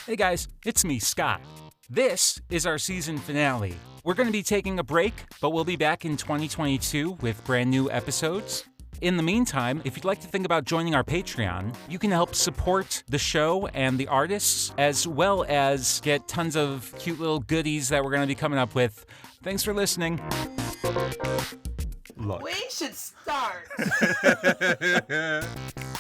Hey guys, it's me, Scott. This is our season finale. We're going to be taking a break, but we'll be back in 2022 with brand new episodes. In the meantime, if you'd like to think about joining our Patreon, you can help support the show and the artists, as well as get tons of cute little goodies that we're going to be coming up with. Thanks for listening. Look. We should start.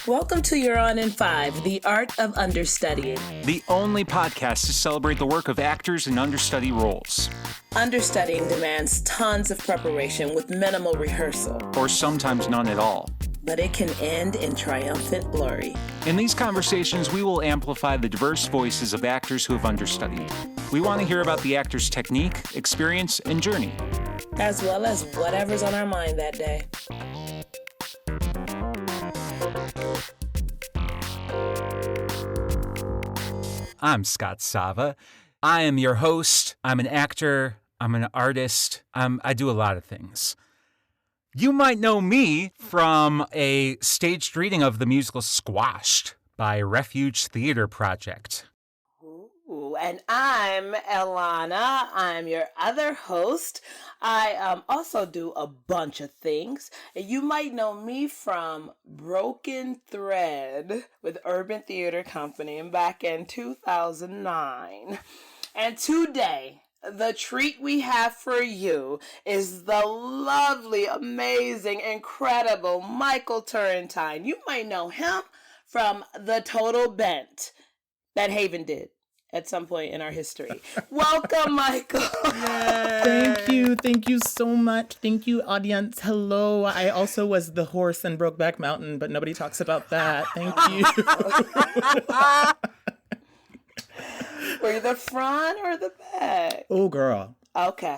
Welcome to You're On in 5, The Art of Understudying. The only podcast to celebrate the work of actors in understudy roles. Understudying demands tons of preparation with minimal rehearsal. Or sometimes none at all. But it can end in triumphant glory. In these conversations, we will amplify the diverse voices of actors who have understudied. We want to hear about the actor's technique, experience, and journey. As well as whatever's on our mind that day. I'm Scott Sava. I am your host. I'm an actor. I'm an artist. I do a lot of things. You might know me from a staged reading of the musical Squashed by Refuge Theater Project. Ooh, and I'm Elana. I'm your other host. I also do a bunch of things. You might know me from Broken Thread with Urban Theater Company back in 2009. And today, the treat we have for you is the lovely, amazing, incredible Michael Turrentine. You might know him from The Total Bent that Haven did at some point in our history. Welcome, Michael. Thank you so much. Thank you, audience. Hello. I also was the horse in Brokeback Mountain, but nobody talks about that. Thank you. Were you the front or the back? Oh, girl. Okay.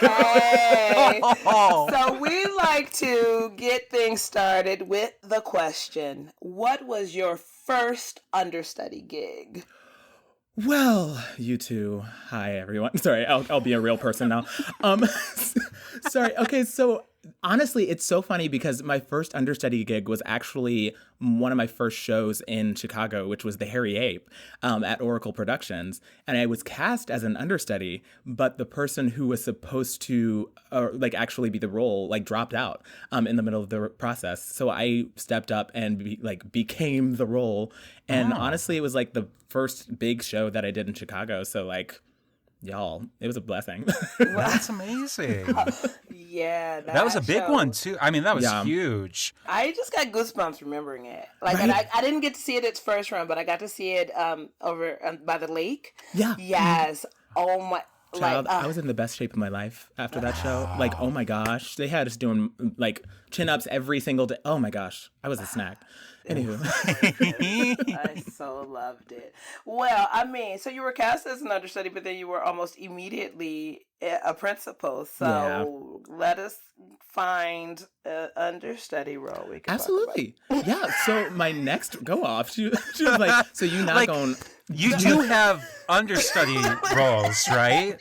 Hey. So we like to get things started with the question, what was your first understudy gig? Well, you two. Hi, everyone. Sorry, I'll be a real person now. Sorry. Okay, so honestly, it's so funny because my first understudy gig was actually one of my first shows in Chicago, which was the Hairy Ape at Oracle Productions. And I was cast as an understudy, but the person who was supposed to actually be the role dropped out in the middle of the process. So I stepped up and became the role. And honestly, it was the first big show that I did in Chicago. So y'all, it was a blessing. That's amazing. Yeah. That was a big one, too. I mean, that was huge. I just got goosebumps remembering it. Right? And I didn't get to see it its first run, but I got to see it over by the lake. Yeah. Yes. Oh, my. Child, I was in the best shape of my life after that show. Oh my gosh. They had us doing chin-ups every single day. Oh my gosh. I was a snack. Anywho. I so loved it. Well, I mean, so you were cast as an understudy, but then you were almost immediately a principal. So let us find an understudy role we can Absolutely. Yeah. So my next go off, she was like, so you not going... You do have understudy roles, right?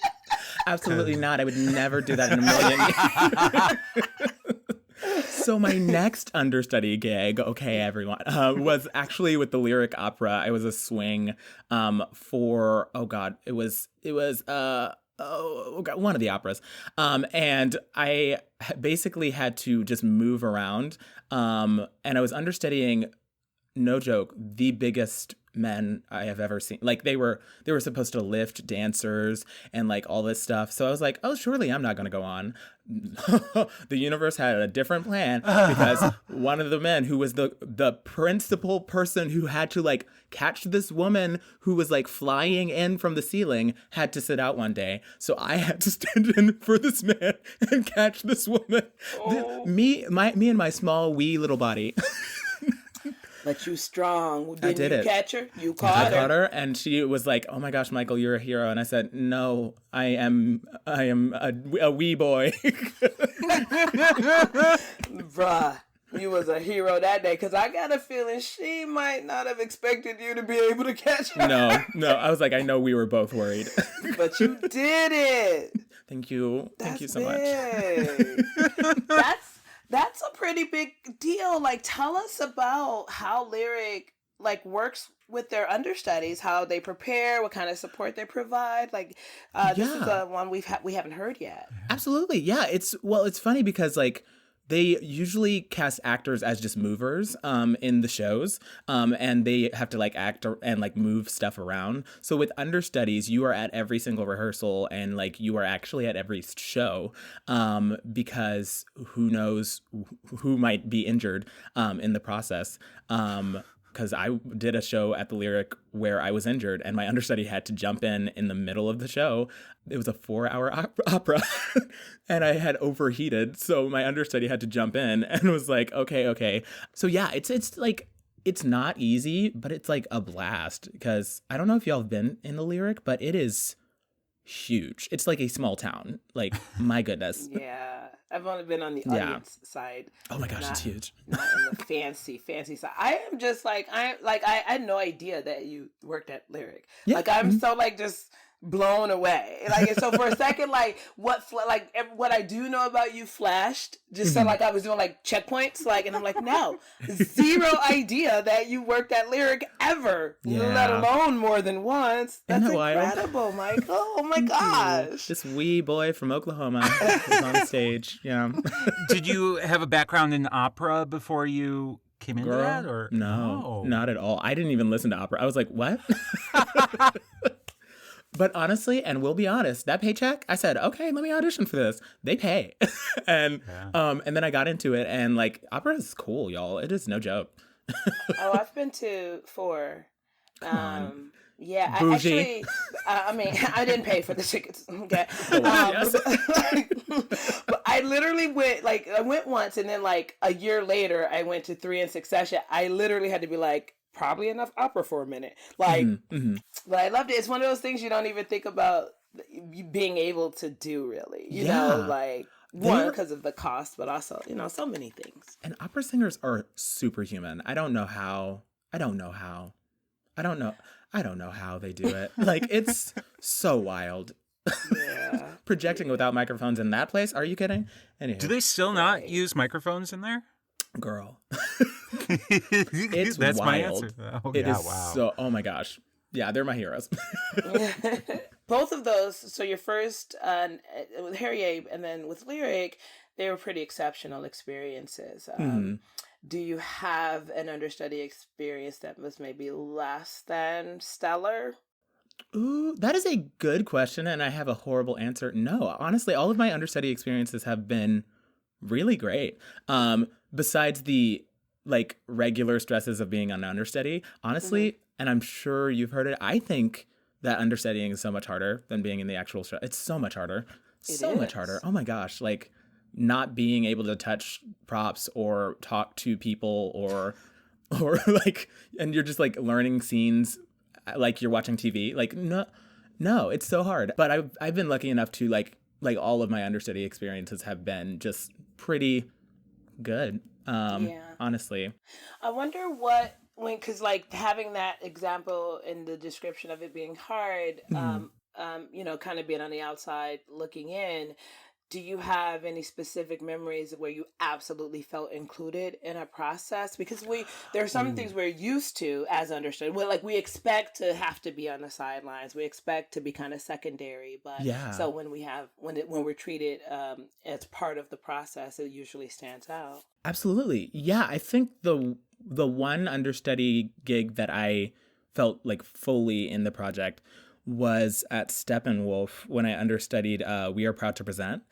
Absolutely not. I would never do that in a million. So my next understudy gig, okay, everyone, was actually with the Lyric Opera. I was a swing for, it was one of the operas. And I basically had to just move around. And I was understudying, no joke, the biggest men I have ever seen. They were supposed to lift dancers and all this stuff. So I was like, oh, surely I'm not going to go on. The universe had a different plan because one of the men who was the principal person who had to catch this woman who was flying in from the ceiling had to sit out one day. So I had to stand in for this man and catch this woman. Me and my small wee little body. But you strong. I did you catch her? You caught her? I caught her, and she was like, "Oh my gosh, Michael, you're a hero." And I said, "No, I am a wee boy." Bruh, you was a hero that day, because I got a feeling she might not have expected you to be able to catch her. No, I was like, I know we were both worried. But you did it. Thank you. Thank you so much. That's a pretty big deal. Tell us about how Lyric like works with their understudies, how they prepare, what kind of support they provide. Like this is the one we haven't heard yet. Absolutely. Yeah. It's funny because like they usually cast actors as just movers in the shows, and they have to like act and like move stuff around. So with understudies, you are at every single rehearsal and like you are actually at every show, because who knows who might be injured in the process. Because I did a show at the Lyric where I was injured and my understudy had to jump in the middle of the show. It was a 4-hour opera and I had overheated. So my understudy had to jump in and was like, okay. So yeah, it's like, it's not easy, but it's like a blast because I don't know if y'all have been in the Lyric, but it is huge. It's like a small town. Like, my goodness. Yeah. I've only been on the audience side. Oh my gosh, it's huge. Not in the fancy side. I am just like I had no idea that you worked at Lyric. Yeah. Like I'm so like just blown away. Like and so for a second, like what I do know about you flashed. Just so like I was doing like checkpoints, like and I'm like no, zero idea that you worked at Lyric ever, let alone more than once. That's incredible, Michael. Oh my gosh, this wee boy from Oklahoma was on stage. Yeah. Did you have a background in opera before you came into that? Or no, not at all. I didn't even listen to opera. I was like, what? But honestly, and we'll be honest, that paycheck, I said, okay, let me audition for this. They pay. And then I got into it and like opera is cool, y'all. It is no joke. Oh, I've been to 4. Come on. Yeah, Bougie. I mean, I didn't pay for the tickets. Okay. Yes. But I literally went, like, I went once and then like a year later, I went to 3 in succession. I literally had to be like, probably enough opera for a minute. Like, but I loved it. It's one of those things you don't even think about being able to do, really. You know, like, one, because of the cost, but also, you know, so many things. And opera singers are superhuman. I don't know how they do it. Like, it's so wild. Yeah. Projecting without microphones in that place? Are you kidding? Anyway. Do they still not use microphones in there? Girl. It's That's wild. my answer. Oh, It yeah, is wow. so, oh my gosh. Yeah, they're my heroes. Both of those, so your first with Harry Abe and then with Lyric, they were pretty exceptional experiences. Do you have an understudy experience that was maybe less than stellar? Ooh, that is a good question, and I have a horrible answer. No, honestly, all of my understudy experiences have been really great. Besides the like regular stresses of being an understudy, honestly, and I'm sure you've heard it, I think that understudying is so much harder than being in the actual show. It's so much harder. Much harder. Oh my gosh. Like not being able to touch props or talk to people or like, and you're just like learning scenes like you're watching TV. Like, no, it's so hard. But I've been lucky enough to like all of my understudy experiences have been just pretty good. Honestly. I wonder because like having that example in the description of it being hard, you know, kind of being on the outside looking in, do you have any specific memories where you absolutely felt included in a process? Because there are some things we're used to as understudy. Well, like we expect to have to be on the sidelines. We expect to be kind of secondary. But so when we're treated as part of the process, it usually stands out. Absolutely. Yeah, I think the one understudy gig that I felt like fully in the project was at Steppenwolf when I understudied We Are Proud to Present,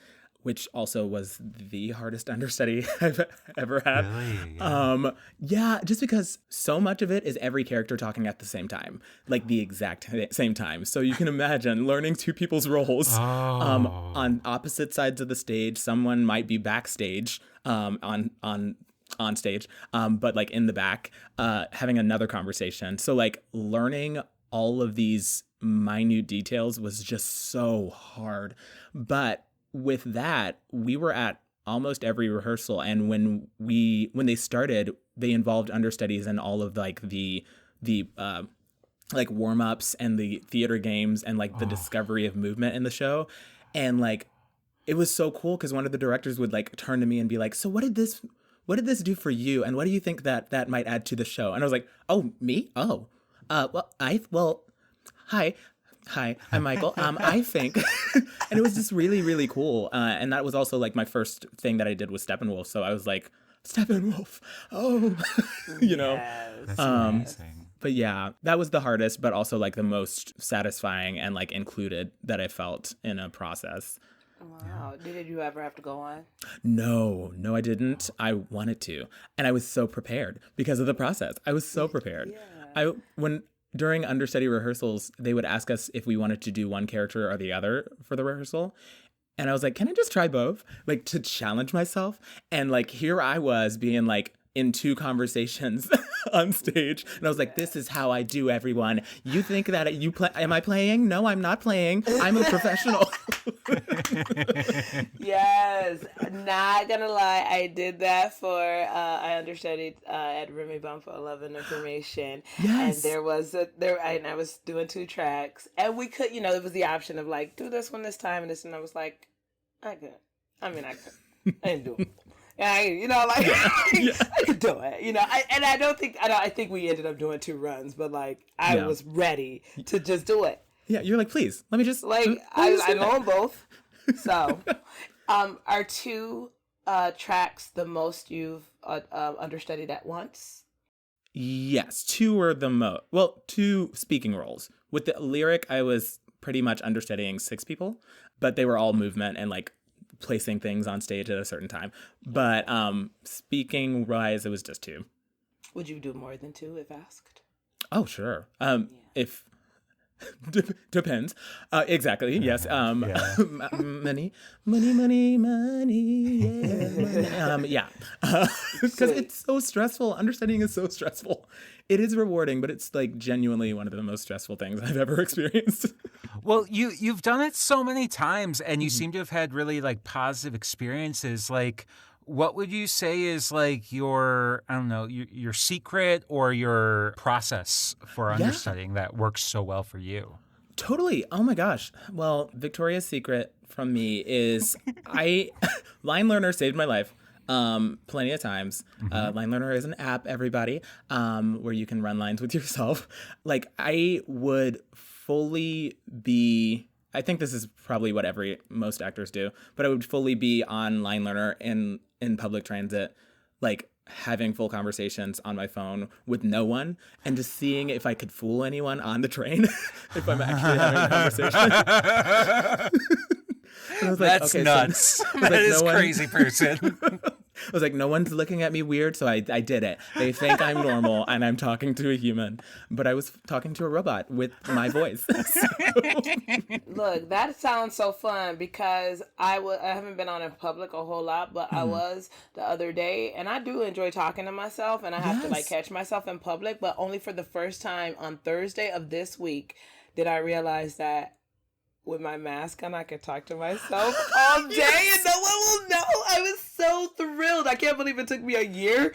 which also was the hardest understudy I've ever had. Really? Yeah, just because so much of it is every character talking at the same time, like the exact same time. So you can imagine learning two people's roles on opposite sides of the stage. Someone might be backstage on stage, but like in the back, having another conversation. So like learning all of these minute details was just so hard. But with that, we were at almost every rehearsal, and when they started, they involved understudies in all of like the like warm-ups and the theater games and like the discovery of movement in the show. And like it was so cool because one of the directors would like turn to me and be like, so what did what did this do for you? And what do you think that might add to the show? And I was like, oh, me? Oh, hi. Hi, I'm Michael. I think, and it was just really, really cool. And that was also like my first thing that I did with Steppenwolf. So I was like, Steppenwolf, oh, you know. That's amazing. But yeah, that was the hardest, but also like the most satisfying and like included that I felt in a process. Wow. Did you ever have to go on? No, I didn't. I wanted to. And I was so prepared because of the process. I was so prepared. Yeah. During understudy rehearsals, they would ask us if we wanted to do one character or the other for the rehearsal. And I was like, can I just try both? Like, to challenge myself. And like, here I was being like in 2 conversations on stage. And I was like, this is how I do, everyone. You think that am I playing? No, I'm not playing. I'm a professional. Yes. Not gonna lie, I did that for, I understudied at Remy Bum for Love and Information. Yes. And and I was doing 2 tracks. And we could, it was the option of like, do this one this time and this. And I was like, I could. I didn't do it. I could do it, I think we ended up doing 2 runs, but like, I was ready to just do it. Yeah. You're like, please, let me just. Like, I know them both. So, are 2 tracks the most you've understudied at once? Yes. 2 were the most. Well, 2 speaking roles. With the lyric, I was pretty much understudying 6 people, but they were all movement and like placing things on stage at a certain time. But speaking wise, it was just 2. Would you do more than 2 if asked? Oh, sure. If depends. Exactly. Yes. Money. Yeah. Yeah. Because it's so stressful. Understudying is so stressful. It is rewarding, but it's like genuinely one of the most stressful things I've ever experienced. Well, you've done it so many times, and you seem to have had really like positive experiences. Like, what would you say is like your, I don't know, your secret or your process for understudying that works so well for you? Totally. Oh my gosh. Well, Victoria's secret from me is Line Learner saved my life. Plenty of times. Line Learner is an app, everybody, where you can run lines with yourself. Like, I would fully be, I think this is probably what most actors do, but I would fully be on Line Learner in public transit, like having full conversations on my phone with no one and just seeing if I could fool anyone on the train if I'm actually having a conversation. That's nuts. That is crazy person. I was like, no one's looking at me weird, so I did it. They think I'm normal, and I'm talking to a human. But I was talking to a robot with my voice. Look, that sounds so fun because I haven't been on in public a whole lot, but I was the other day, and I do enjoy talking to myself, and I have to like catch myself in public, but only for the first time on Thursday of this week did I realize that with my mask on, I could talk to myself all day and no one will know. I was so thrilled. I can't believe it took me a year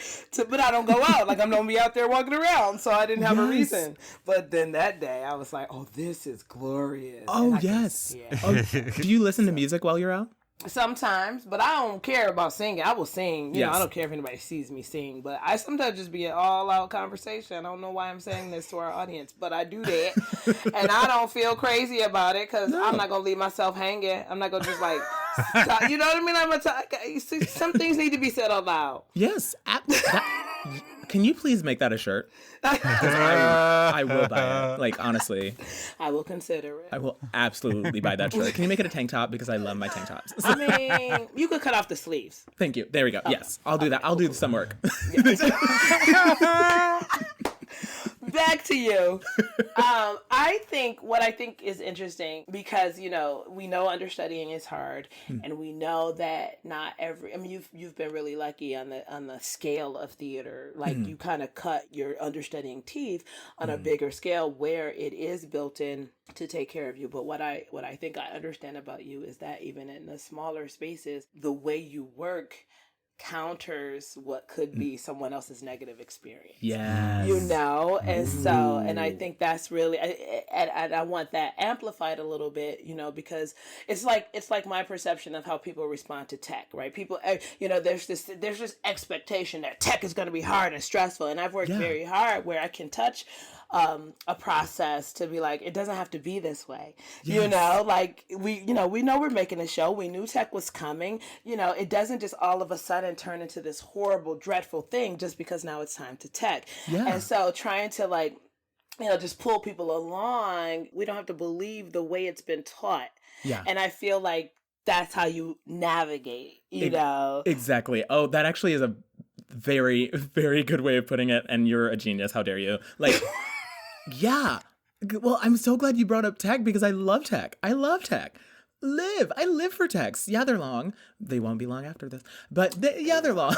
but I don't go out. Like, I'm going to be out there walking around, so I didn't have a reason. But then that day, I was like, oh, this is glorious. Oh, yes. Do you listen to music while you're out? Sometimes, but I don't care about singing. I will sing. You know, I don't care if anybody sees me sing, but I sometimes just be an all-out conversation. I don't know why I'm saying this to our audience, but I do that. And I don't feel crazy about it because I'm not going to leave myself hanging. I'm not going to just like, stop. You know what I mean? I'm gonna some things need to be said out loud. Yes. Can you please make that a shirt? I will buy it. Like, honestly. I will consider it. I will absolutely buy that shirt. Can you make it a tank top? Because I love my tank tops. I mean, you could cut off the sleeves. Thank you. There we go. Okay. Yes, I'll do that. I'll do some work. Back to you. What I think is interesting because, you know, we know understudying is hard and we know that not every, I mean, you've been really lucky on the scale of theater. Like you kind of cut your understudying teeth on a bigger scale where it is built in to take care of you. But what I think I understand about you is that even in the smaller spaces, the way you work counters what could be someone else's negative experience. Yes. You know? And so, and I think that's really, and I want that amplified a little bit, you know, because it's like my perception of how people respond to tech, right? People, you know, there's this expectation that tech is going to be hard and stressful. And I've worked very hard where I can touch a process to be like, it doesn't have to be this way. Yes. You know, like we know we're making a show. We knew tech was coming. You know, it doesn't just all of a sudden turn into this horrible, dreadful thing just because now it's time to tech. Yeah. And so trying to like, you know, just pull people along. We don't have to believe the way it's been taught. Yeah. And I feel like that's how you navigate, you know. Exactly. Oh, that actually is a very, very good way of putting it. And you're a genius. How dare you? Like, yeah. Well, I'm so glad you brought up tech because I love tech. I love tech. I live for techs. Yeah, they're long. They won't be long after this. But they're long.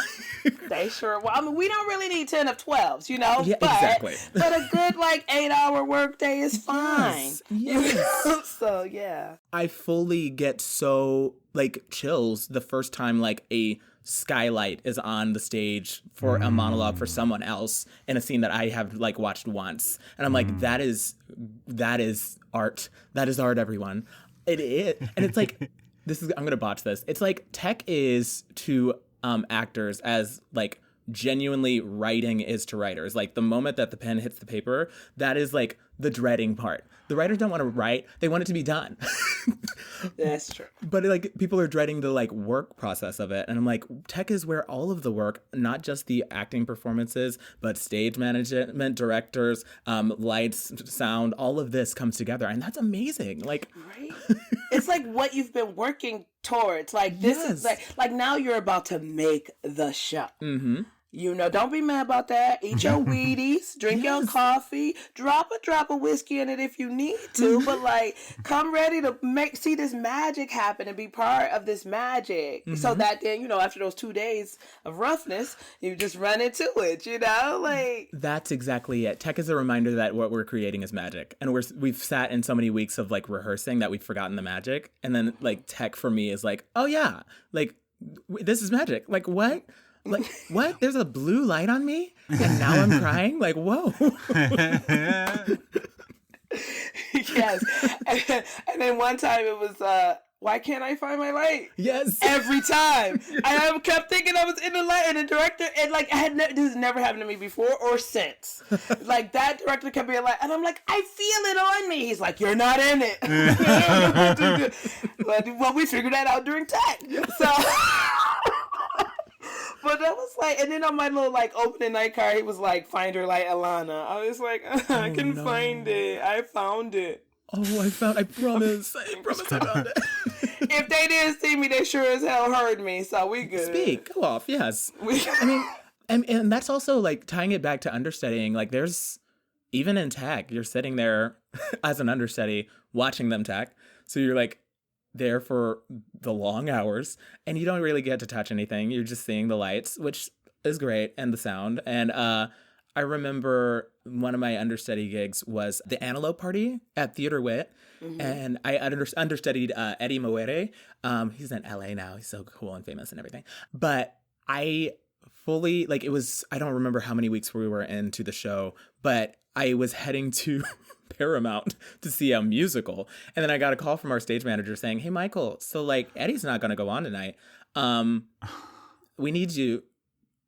They sure. Well, I mean, we don't really need 10 of 12s, you know? Yeah, exactly. But a good, like, 8-hour workday is fine. Yes. You know? So, yeah. I fully get so, like, chills the first time, like, a skylight is on the stage for a monologue for someone else in a scene that I have, like, watched once. And I'm like, that is art. That is art, everyone. It is. And it's like, I'm going to botch this. It's like tech is to actors as like genuinely writing is to writers. Like the moment that the pen hits the paper, that is like the dreading part. The writers don't want to write. They want it to be done. That's true. But like people are dreading the like work process of it. And I'm like, tech is where all of the work, not just the acting performances, but stage management, directors, lights, sound, all of this comes together. And that's amazing. Like, right? It's like what you've been working towards. Like this is like now you're about to make the show. Mm-hmm. You know, don't be mad about that. Eat your Wheaties, drink your coffee, drop a drop of whiskey in it if you need to, but like come ready to see this magic happen and be part of this magic. So that then, you know, after those 2 days of roughness, you just run into it, you know? Like that's exactly it. Tech is a reminder that what we're creating is magic. And we've sat in so many weeks of like rehearsing that we've forgotten the magic. And then like tech for me is like, oh yeah, like this is magic. Like what? Like, what? There's a blue light on me? And now I'm crying? Like, whoa. Yes. And then one time it was, why can't I find my light? Yes. Every time. I kept thinking I was in the light, and the director, and like, this has never happened to me before or since. Like, that director kept being like, and I'm like, I feel it on me. He's like, you're not in it. But we figured that out during tech. So... But that was like, and then on my little like opening night card, he was like, "Find her light, Elana." I was like, "I can find it. I found it." Oh, I promise. I found it. If they didn't see me, they sure as hell heard me. So we good. Speak. Go off. Yes. I mean, and that's also like tying it back to understudying. Like, there's even in tech, you're sitting there as an understudy watching them tech, so you're like there for the long hours and you don't really get to touch anything. You're just seeing the lights, which is great, and the sound. And I remember one of my understudy gigs was the Antelope Party at Theater Wit. Mm-hmm. And I understudied Eddie Moere. He's in LA now. He's so cool and famous and everything. But I fully, like, it was, I don't remember how many weeks we were into the show, but I was heading to Paramount to see a musical. And then I got a call from our stage manager saying, "Hey, Michael, so like Eddie's not going to go on tonight. We need you."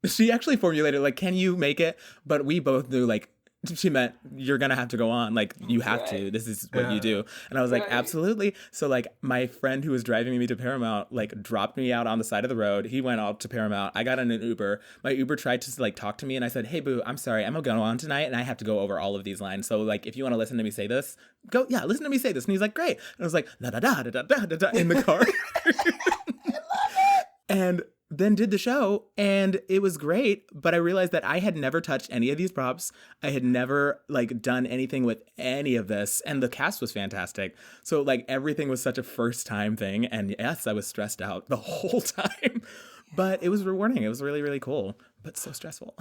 She actually formulated like, "Can you make it?" But we both knew like she meant you're going to have to go on. Like you have to. This is what you do. And I was like, absolutely. So like my friend who was driving me to Paramount like dropped me out on the side of the road. He went out to Paramount. I got in an Uber. My Uber tried to like talk to me and I said, "Hey boo, I'm sorry. I'm going to go on tonight and I have to go over all of these lines. So like if you want to listen to me say this, listen to me say this." And he's like, "Great." And I was like, da da da da da da da in the car. And then did the show and it was great, but I realized that I had never touched any of these props. I had never like done anything with any of this, and the cast was fantastic. So like everything was such a first time thing, and yes, I was stressed out the whole time. But it was rewarding. It was really, really cool, but so stressful.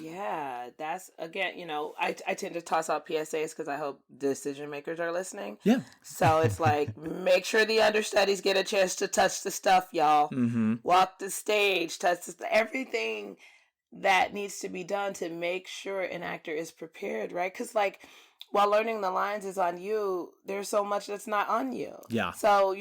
Yeah, that's, again, I tend to toss out PSAs because I hope decision makers are listening. Yeah. So it's like, make sure the understudies get a chance to touch the stuff, y'all. Mm-hmm. Walk the stage, touch everything that needs to be done to make sure an actor is prepared, right? Because, like, while learning the lines is on you, there's so much that's not on you. Yeah. So,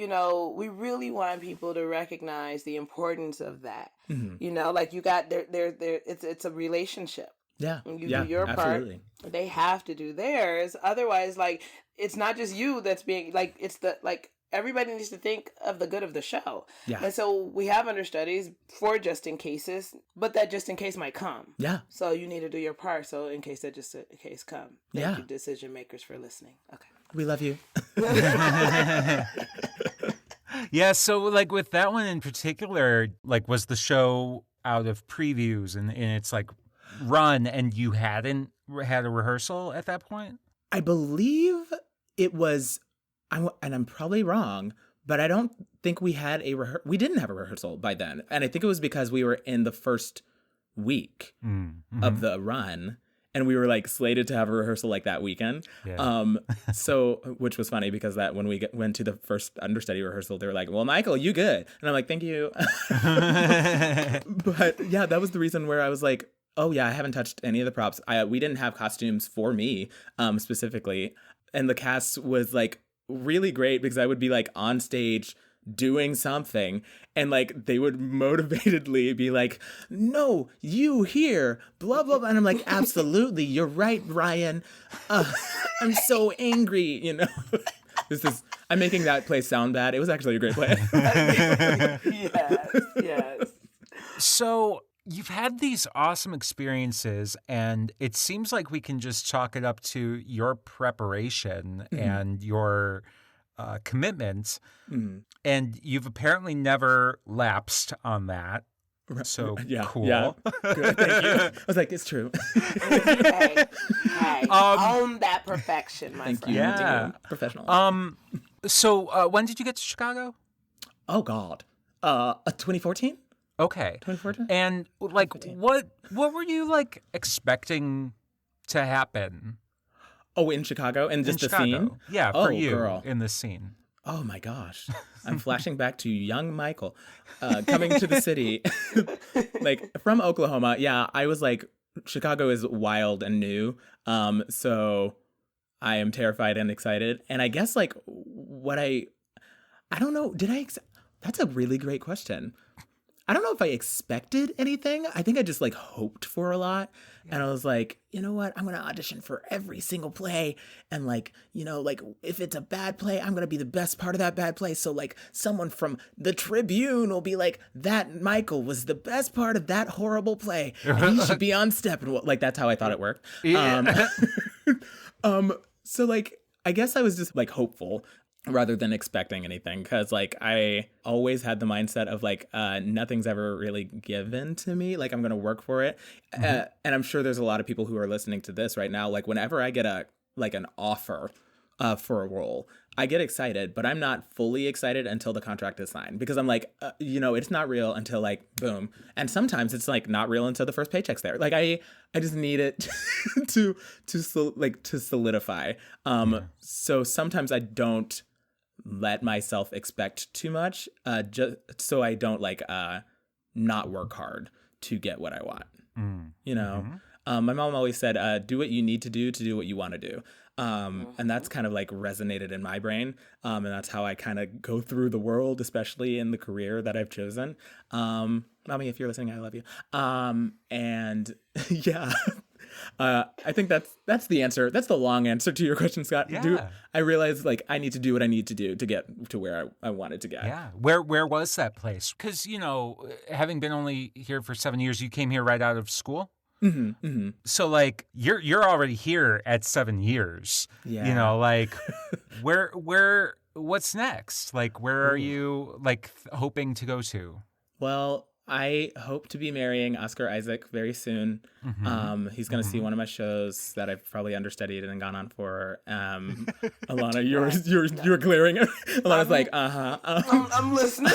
we really want people to recognize the importance of that. Mm-hmm. Like, you got it's a relationship. Yeah. You do your absolutely. part. They have to do theirs. Otherwise, like, it's not just you that's being, like, it's the, like, everybody needs to think of the good of the show. Yeah. And so we have understudies for just in cases, but that just in case might come. Yeah. So you need to do your part. So in case that just in case come. Thank you, decision makers, for listening. Okay. We love you. Yeah. So, like, with that one in particular, like, was the show out of previews and it's like run and you hadn't had a rehearsal at that point? I believe it was, and I'm probably wrong, but I don't think we had we didn't have a rehearsal by then. And I think it was because we were in the first week of the run and we were like slated to have a rehearsal like that weekend. Yeah. So, which was funny because that when we went to the first understudy rehearsal, they were like, well, Michael, you good. And I'm like, thank you. But yeah, that was the reason where I was like, oh yeah, I haven't touched any of the props. We didn't have costumes for me specifically. And the cast was like really great because I would be like on stage doing something and like they would motivatedly be like, no, you here, blah, blah, blah. And I'm like, absolutely, you're right, Ryan. I'm so angry, I'm making that play sound bad. It was actually a great play. Yes. So you've had these awesome experiences, and it seems like we can just chalk it up to your preparation and your commitment. Mm-hmm. And you've apparently never lapsed on that. So cool. Yeah. Good, thank you. I was like, it's true. Hey, own that perfection, my friend. Yeah. Professional. So when did you get to Chicago? Oh, God. 2014? Okay. 2014? And like, what were you like expecting to happen? Oh, in Chicago? And just the scene? Yeah, for you girl. In the scene. Oh my gosh. I'm flashing back to young Michael coming to the city. Like from Oklahoma. Yeah, I was like, Chicago is wild and new. So I am terrified and excited. And I guess like I don't know, that's a really great question. I don't know if I expected anything. I think I just like hoped for a lot. Yeah. And I was like, you know what? I'm going to audition for every single play. And like, like if it's a bad play, I'm going to be the best part of that bad play. So like someone from the Tribune will be like, that Michael was the best part of that horrible play. And he should be on Steppenwolf. Like that's how I thought it worked. Yeah. So like, I guess I was just like hopeful rather than expecting anything, because like I always had the mindset of like nothing's ever really given to me, like I'm gonna work for it. And I'm sure there's a lot of people who are listening to this right now, like whenever I get an offer for a role, I get excited, but I'm not fully excited until the contract is signed, because I'm like it's not real until like boom. And sometimes it's like not real until the first paycheck's there. Like I just need it to solidify. So sometimes I don't let myself expect too much, just so I don't like not work hard to get what I want. My mom always said, do what you need to do what you want to do. And that's kind of like resonated in my brain. And that's how I kind of go through the world, especially in the career that I've chosen. Mommy, if you're listening, I love you. And yeah. I think that's the answer. That's the long answer to your question, Scott. Yeah. I realized like I need to do what I need to do to get to where I wanted to get. Yeah. Where was that place? Because, having been only here for 7 years, you came here right out of school. Mm-hmm, mm-hmm. So like you're already here at 7 years. Yeah. Like where what's next? Like where are you like hoping to go to? Well, I hope to be marrying Oscar Isaac very soon. He's going to see one of my shows that I've probably understudied and gone on for. Elana, you're glaring. Alana's like, I'm listening.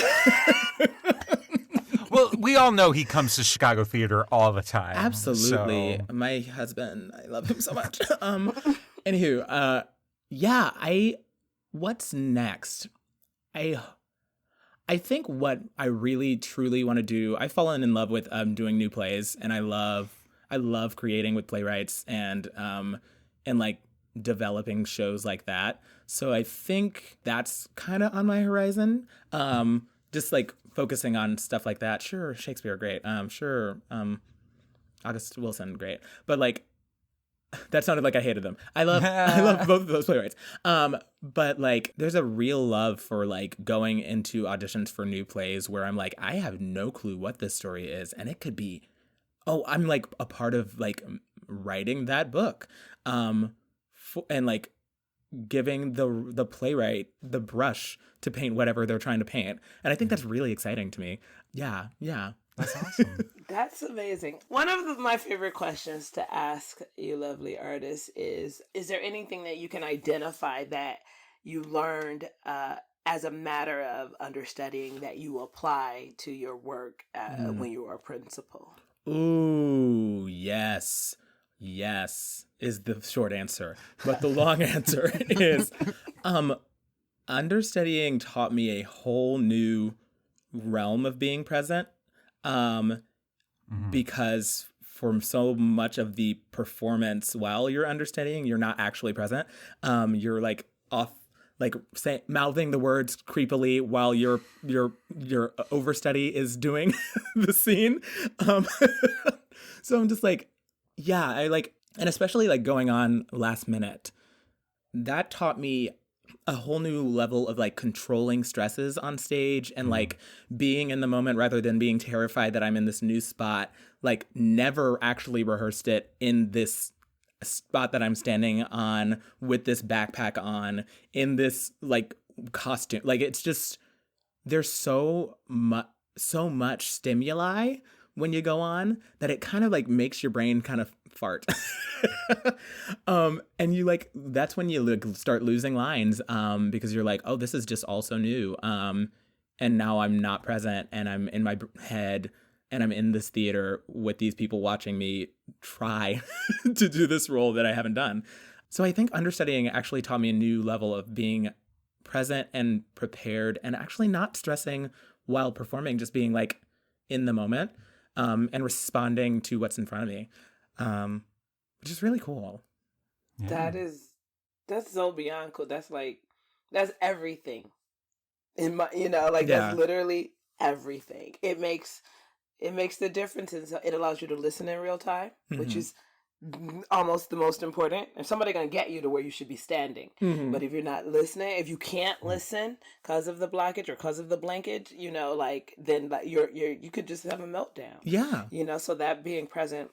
Well, we all know he comes to Chicago theater all the time. Absolutely. So. My husband, I love him so much. Anywho, what's next? I think what I really truly want to do, I've fallen in love with doing new plays, and I love creating with playwrights and like developing shows like that. So I think that's kind of on my horizon. Just like focusing on stuff like that. Sure, Shakespeare, great. Sure, August Wilson, great. But like, that sounded like I hated them. I love both of those playwrights. But like, there's a real love for like going into auditions for new plays where I'm like, I have no clue what this story is, and it could be, I'm like a part of like writing that book, and like giving the playwright the brush to paint whatever they're trying to paint, and I think that's really exciting to me. Yeah. That's awesome. That's amazing. One of my favorite questions to ask you lovely artists is there anything that you can identify that you learned as a matter of understudying that you apply to your work when you were a principal? Ooh, yes is the short answer. But the long answer is understudying taught me a whole new realm of being present. Because for so much of the performance while you're understudying, you're not actually present. You're like off, like mouthing the words creepily while your overstudy is doing the scene. So I'm just like, yeah, I like, and especially like going on last minute, that taught me a whole new level of like controlling stresses on stage and like being in the moment rather than being terrified that I'm in this new spot. Like never actually rehearsed it in this spot that I'm standing on with this backpack on in this like costume. Like it's just, there's so much stimuli when you go on that it kind of like makes your brain kind of fart. And you like, that's when you like start losing lines because you're like, oh, this is just also new. And now I'm not present and I'm in my head and I'm in this theater with these people watching me try to do this role that I haven't done. So I think understudying actually taught me a new level of being present and prepared and actually not stressing while performing, just being like in the moment and responding to what's in front of me. Which is really cool. Yeah. That's so beyond cool. That's everything in my, that's literally everything. It makes the difference. It allows you to listen in real time, which is almost the most important. If somebody's going to get you to where you should be standing, but if you're not listening, if you can't listen because of the blockage or because of the blankage, then you could just have a meltdown. Yeah. So that being present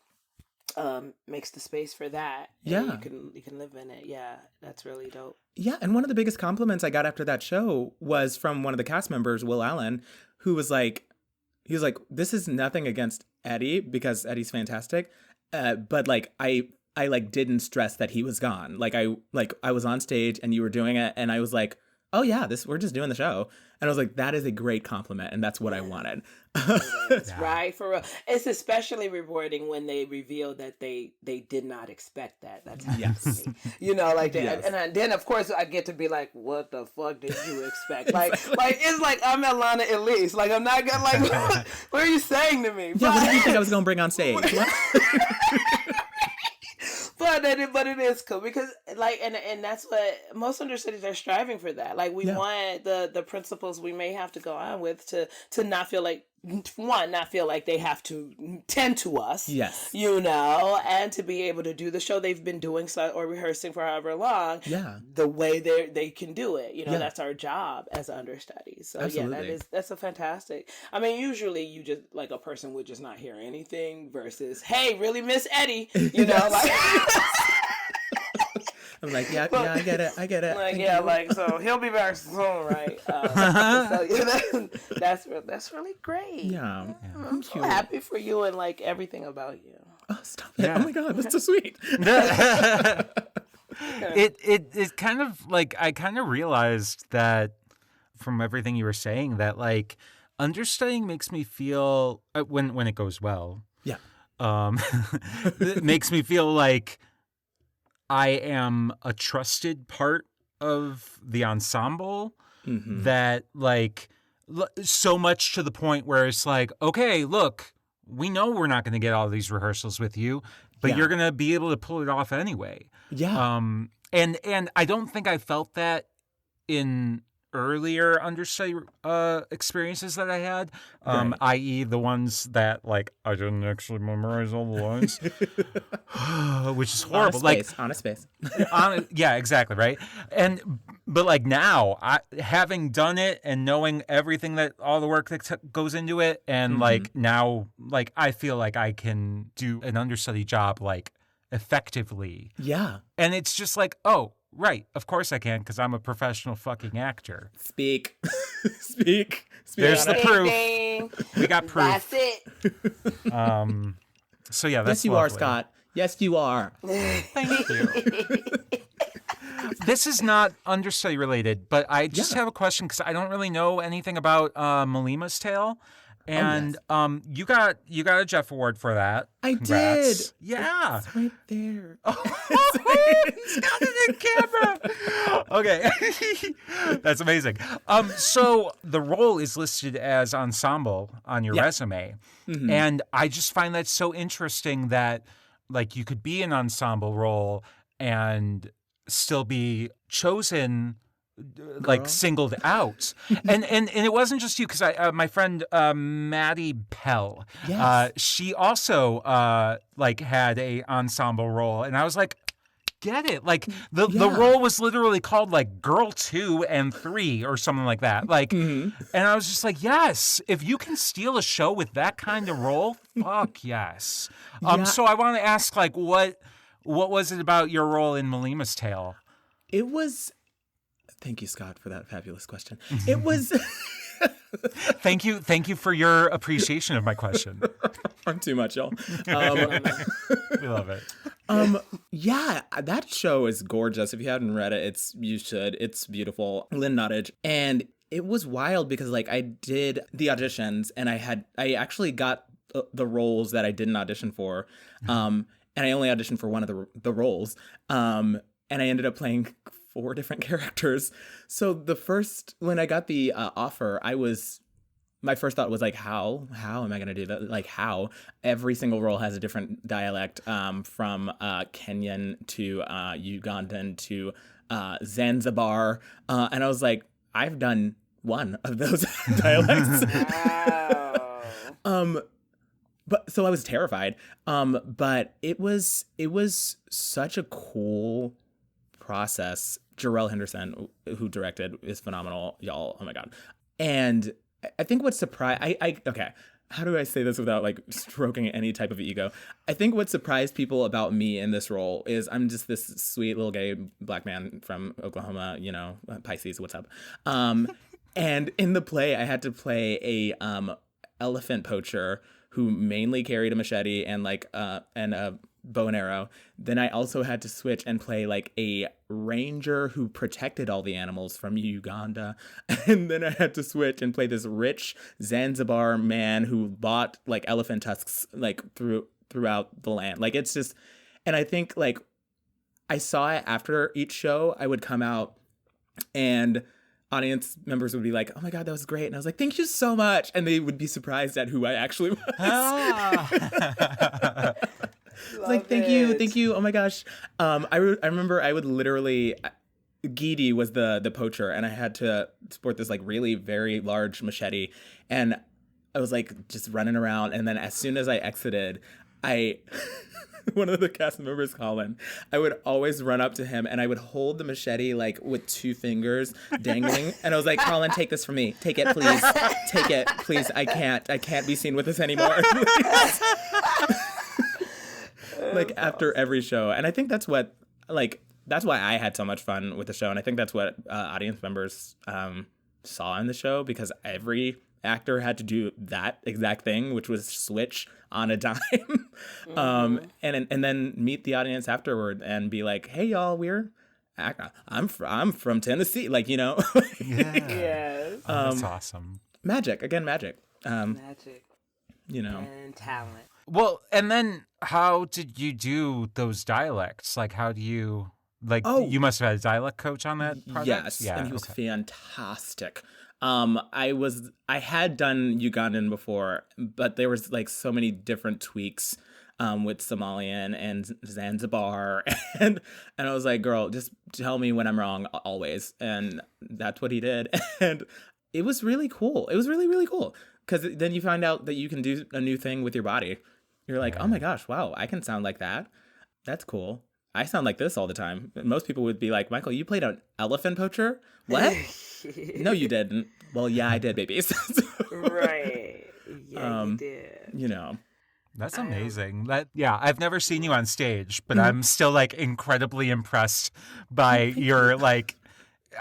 makes the space for that. Yeah. You can live in it. Yeah. That's really dope. Yeah. And one of the biggest compliments I got after that show was from one of the cast members, Will Allen, who was like, this is nothing against Eddie because Eddie's fantastic. But like, I like didn't stress that he was gone. I was on stage and you were doing it. And I was like, oh yeah, we're just doing the show. And I was like, that is a great compliment. And that's what I wanted. That's right. For real. It's especially rewarding when they reveal that they did not expect that. That's happened to me. Yes. And then of course I get to be like, what the fuck did you expect? Like it's like I'm Elana Elise. Like I'm not gonna like what are you saying to me? Yeah, what did you think I was gonna bring on stage? But it is cool because and that's what most understudies are striving for, that. Like we want the principals we may have to go on with to not feel like they have to tend to us. Yes. And to be able to do the show they've been doing or rehearsing for however long. Yeah. The way they can do it. That's our job as understudies. So absolutely. that's a fantastic. I mean, usually you just like a person would just not hear anything versus, hey, really miss Eddie. I'm like, yeah, I get it. So he'll be back soon, right? That's really great. Yeah. I'm so happy for you and like everything about you. Oh, stop it. Yeah. Oh my God, that's so sweet. It kind of like, I kind of realized that from everything you were saying that like, understudying makes me feel when it goes well. Yeah. It makes me feel like I am a trusted part of the ensemble that like so much to the point where it's like, okay, look, we know we're not going to get all these rehearsals with you, but you're going to be able to pull it off anyway. Yeah. And I don't think I felt that in earlier understudy experiences that I had, i.e. the ones that like I didn't actually memorize all the lines, which is horrible. On a space. Yeah, exactly, right. But like now, having done it and knowing everything that all the work that goes into it, and like now, like I feel like I can do an understudy job like effectively. Yeah. And it's just like, oh, right, of course I can, because I'm a professional fucking actor. Speak. Speak. There's the proof. Ding. We got proof. That's it. So yeah, that's Yes, you lovely. are, Scott. Yes, you are. Thank you. This is not understudy related, but I just have a question because I don't really know anything about Malima's Tale. And you got a Jeff Award for that. I Congrats. did. Yeah. It's right there. He's got it in camera. Okay. That's amazing. So the role is listed as ensemble on your resume. And I just find that so interesting that like you could be an ensemble role and still be chosen like singled out. and it wasn't just you, because my friend Maddie Pell, she also like had a ensemble role, and I was like, get it, like the role was literally called like Girl 2 and 3 or something like that, like and I was just like, yes, if you can steal a show with that kind of role, fuck yes. So I want to ask, like, what was it about your role in Malima's Tale? It was... Thank you, Scott, for that fabulous question. It was... Thank you for your appreciation of my question. I'm too much, y'all. We love it. Yeah, that show is gorgeous. If you haven't read it, you should. It's beautiful. Lynn Nottage. And it was wild because like I did the auditions and I actually got the roles that I didn't audition for. And I only auditioned for one of the roles. And I ended up playing 4 different characters. So when I got the offer, my first thought was like, how am I going to do that? Like how? Every single role has a different dialect, from Kenyan to Ugandan to Zanzibar. And I was like, I've done one of those dialects. Wow. But so I was terrified. But it was such a cool process. Jarrell Henderson, who directed, is phenomenal, y'all. Oh my god! And I think what surprised okay, how do I say this without like stroking any type of ego? I think what surprised people about me in this role is I'm just this sweet little gay black man from Oklahoma, you know, Pisces. What's up? And in the play, I had to play a elephant poacher who mainly carried a machete and a bow and arrow. Then I also had to switch and play like a ranger who protected all the animals from Uganda. And then I had to switch and play this rich Zanzibar man who bought like elephant tusks like throughout the land. Like it's just, and I think like I saw it after each show. I would come out and audience members would be like, oh my God, that was great. And I was like, thank you so much. And they would be surprised at who I actually was. Like, thank you. Oh my gosh. I remember I would literally, Gidi was the poacher, and I had to sport this like really very large machete, and I was like just running around. And then as soon as I exited, one of the cast members, Colin, I would always run up to him and I would hold the machete like with 2 fingers dangling. And I was like, Colin, take this from me. Take it, please. Take it, please. I can't be seen with this anymore. Like after every show. And I think that's why I had so much fun with the show. And I think that's what audience members saw in the show, because every actor had to do that exact thing, which was switch on a dime. And then meet the audience afterward and be like, hey y'all, I'm from Tennessee, like, you know. Yes. That's awesome. magic. Again, magic. Magic. You know. And talent. Well, and then how did you do those dialects? Like, how do you, like, you must have had a dialect coach on that project? Yes, yeah, and he was fantastic. I had done Ugandan before, but there was like so many different tweaks with Somalian and Zanzibar, and I was like, girl, just tell me when I'm wrong always, and that's what he did, and it was really cool. It was really, really cool, because then you find out that you can do a new thing with your body. You're like, oh my gosh, wow, I can sound like that. That's cool. I sound like this all the time. Most people would be like, Michael, you played an elephant poacher? What? No, you didn't. Well, yeah, I did, babies. Right. Yeah, you did. You know. That's amazing. I've never seen you on stage, but I'm still like incredibly impressed by your like,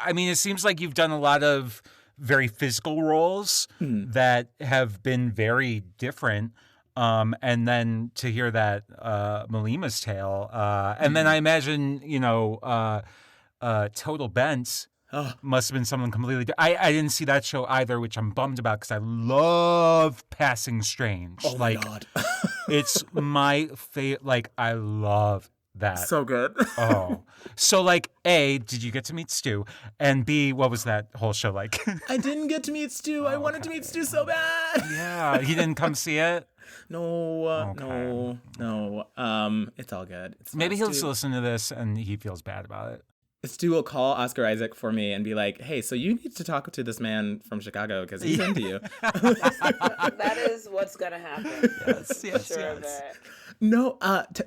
I mean, it seems like you've done a lot of very physical roles that have been very different. And then to hear that Malima's Tale, and then I imagine, Total Bent must have been something completely different. I didn't see that show either, which I'm bummed about because I love Passing Strange. Oh my God. It's my favorite. Like, I love that. So good. So like, A, did you get to meet Stu? And B, what was that whole show like? I didn't get to meet Stu. I wanted to meet Stu so bad. Yeah, he didn't come see it? No. It's all good. Maybe he'll just listen to this and he feels bad about it. Stu will call Oscar Isaac for me and be like, hey, so you need to talk to this man from Chicago because he's into you. That is what's going to happen. Yes. No,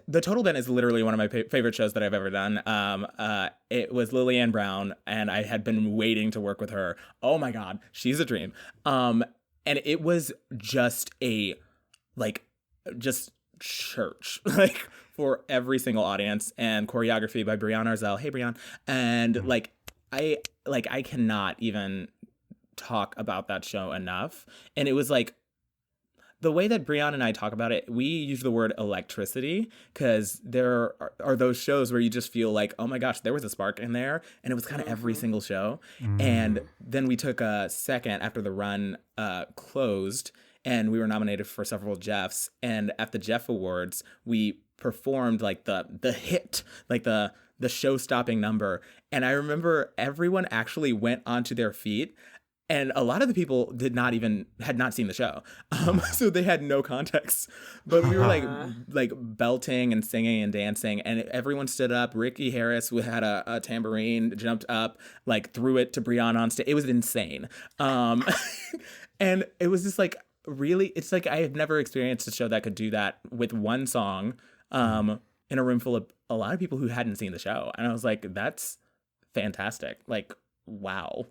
The Total Bent is literally one of my favorite shows that I've ever done. It was Lillian Brown, and I had been waiting to work with her. Oh my God, she's a dream. And it was just just church, like for every single audience, and choreography by Brianna Arzell. Hey, Brianna. And I cannot even talk about that show enough. And it was like, the way that Brianna and I talk about it, we use the word electricity because there are those shows where you just feel like, oh my gosh, there was a spark in there. And it was kind of every single show. And then we took a second after the run closed, and we were nominated for several Jeffs. And at the Jeff Awards, we performed like the hit, like the show-stopping number. And I remember everyone actually went onto their feet. And a lot of the people had not seen the show. So they had no context. But we were like belting and singing and dancing, and everyone stood up. Ricky Harris had a tambourine, jumped up, like threw it to Brianna on stage. It was insane. And it was just like, really, it's like I have never experienced a show that could do that with one song in a room full of a lot of people who hadn't seen the show. And I was like, that's fantastic. Like, wow.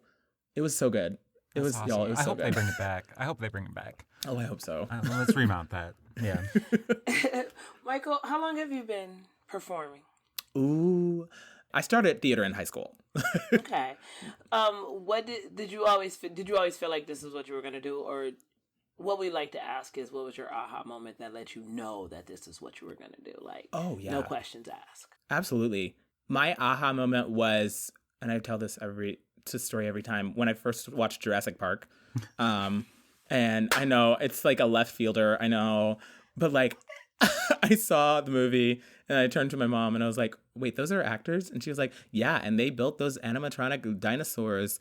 It was so good. It was, awesome. Y'all, it was I so hope good. they bring it back. I hope they bring it back. Oh, I hope so. Well, let's remount that. Yeah. Michael, how long have you been performing? Ooh, I started theater in high school. Okay. What did you always feel like this is what you were gonna do, or what we like to ask is, what was your aha moment that let you know that this is what you were gonna do? Like, oh yeah, no questions asked. Absolutely. My aha moment was, and I tell this story every time, when I first watched Jurassic Park. And I know it's like a left fielder, I know, but like I saw the movie and I turned to my mom and I was like, wait, those are actors? And she was like, yeah, and they built those animatronic dinosaurs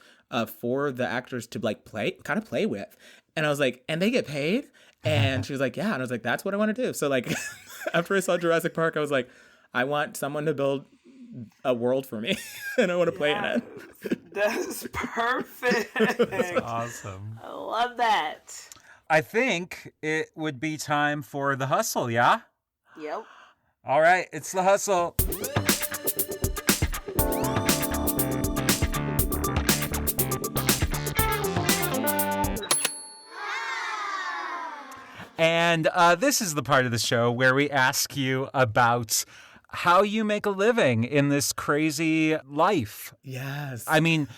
for the actors to like play with. And I was like, and they get paid? And she was like, yeah. And I was like, that's what I want to do. So like after I saw Jurassic Park, I was like, I want someone to build a world for me and I want to play in it. That's perfect. That's awesome. I love that. I think it would be time for the hustle, yeah? Yep. All right, it's the hustle. And this is the part of the show where we ask you about how you make a living in this crazy life. Yes. I mean,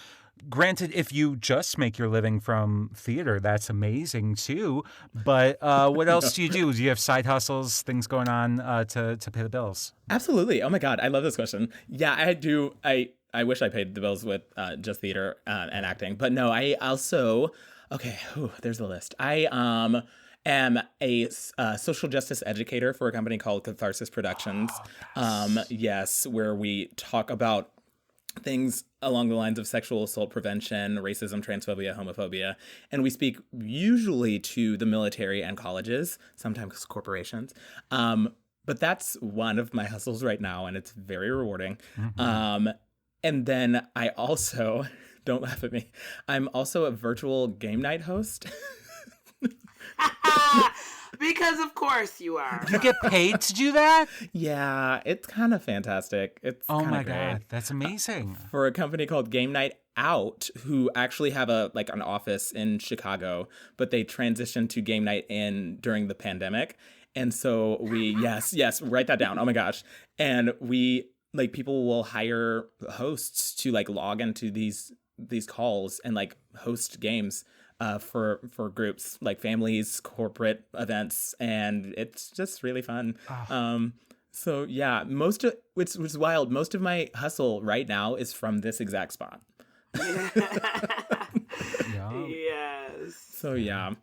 granted, if you just make your living from theater, that's amazing too. But what else do you do? Do you have side hustles, things going on to pay the bills? Absolutely. Oh my God, I love this question. Yeah, I do. I wish I paid the bills with just theater and acting. But no, I also Okay, there's the list. I am a social justice educator for a company called Catharsis Productions. Yes, where we talk about things along the lines of sexual assault prevention, racism, transphobia, homophobia, and we speak usually to the military and colleges, sometimes corporations. But that's one of my hustles right now, and it's very rewarding. And then I also, don't laugh at me, I'm also a virtual game night host. Because of course you are. You get paid to do that? Yeah, it's kind of fantastic. It's Oh my great. God, that's amazing. For a company called Game Night Out, who actually have an office in Chicago, but they transitioned to Game Night in during the pandemic. And so we, yes, write that down. Oh my gosh. And we, people will hire hosts to log into these calls and host games for groups, like families, corporate events, and it's just really fun. So yeah, which is wild. Most of my hustle right now is from this exact spot. Yes. So yeah.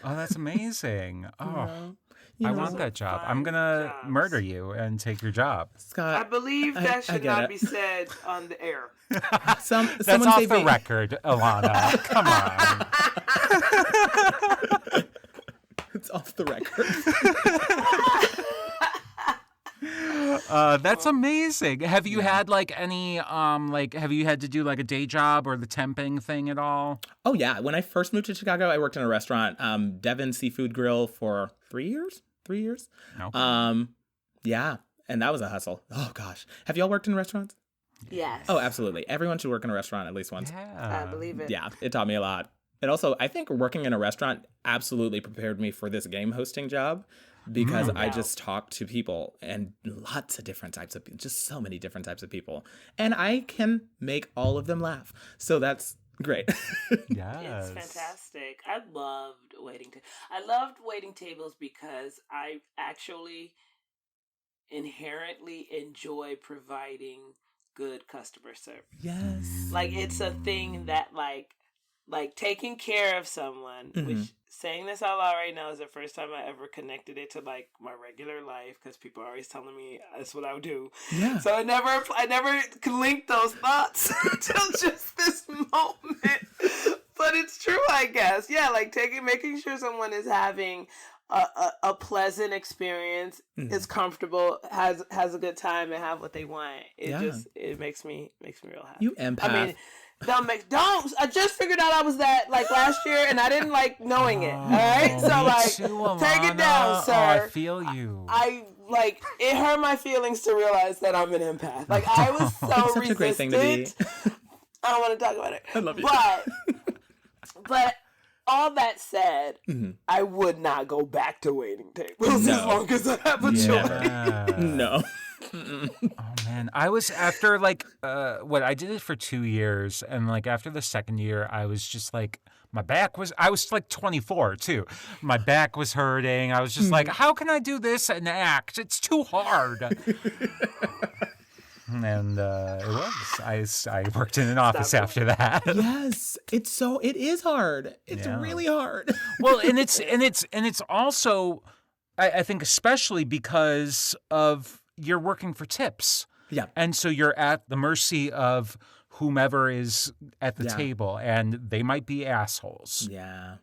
Oh, that's amazing. Oh, You I know, want that job. I'm gonna murder you and take your job. Scott, I believe that should not be said on the air. That's someone off say the record, Elana. Come on. It's off the record. That's amazing. Have you had any have you had to do a day job or the temping thing at all? Oh yeah, when I first moved to Chicago, I worked in a restaurant, Devon Seafood Grill, for 3 years. Okay. Yeah, and that was a hustle. Oh gosh, have y'all worked in restaurants? Yes. Oh, absolutely. Everyone should work in a restaurant at least once. Yeah. I believe it. Yeah, it taught me a lot. And also, I think working in a restaurant absolutely prepared me for this game hosting job, because I just talk to people, and lots of different types of, just so many different types of people. And I can make all of them laugh. So that's great. Yes. It's fantastic. I loved waiting tables because I actually inherently enjoy providing good customer service. Yes. It's a thing that taking care of someone, which saying this out loud right now is the first time I ever connected it to my regular life, because people are always telling me that's what I would do. Yeah. So I never linked those thoughts until just this moment. But it's true, I guess. Yeah, making sure someone is having a pleasant experience, is comfortable, has a good time, and have what they want. It makes me real happy. You empath. I mean, I just figured out I was that last year, and I didn't like knowing it. All right, so take it down, sir. Oh, I feel you. I it hurt my feelings to realize that I'm an empath. I was so It's such resistant. a great thing to be. I don't want to talk about it. I love you. But all that said, I would not go back to waiting tables as long as I have a choice. No. Oh man, I was after I did it for 2 years, and after the second year, I was just I was 24 too. My back was hurting. I was just how can I do this and act? It's too hard. And it was. I worked in an office after that. Yes, it is hard. It's really hard. Well, and it's also, I think, especially because of you're working for tips. Yeah. And so you're at the mercy of whomever is at the table, and they might be assholes. Yeah.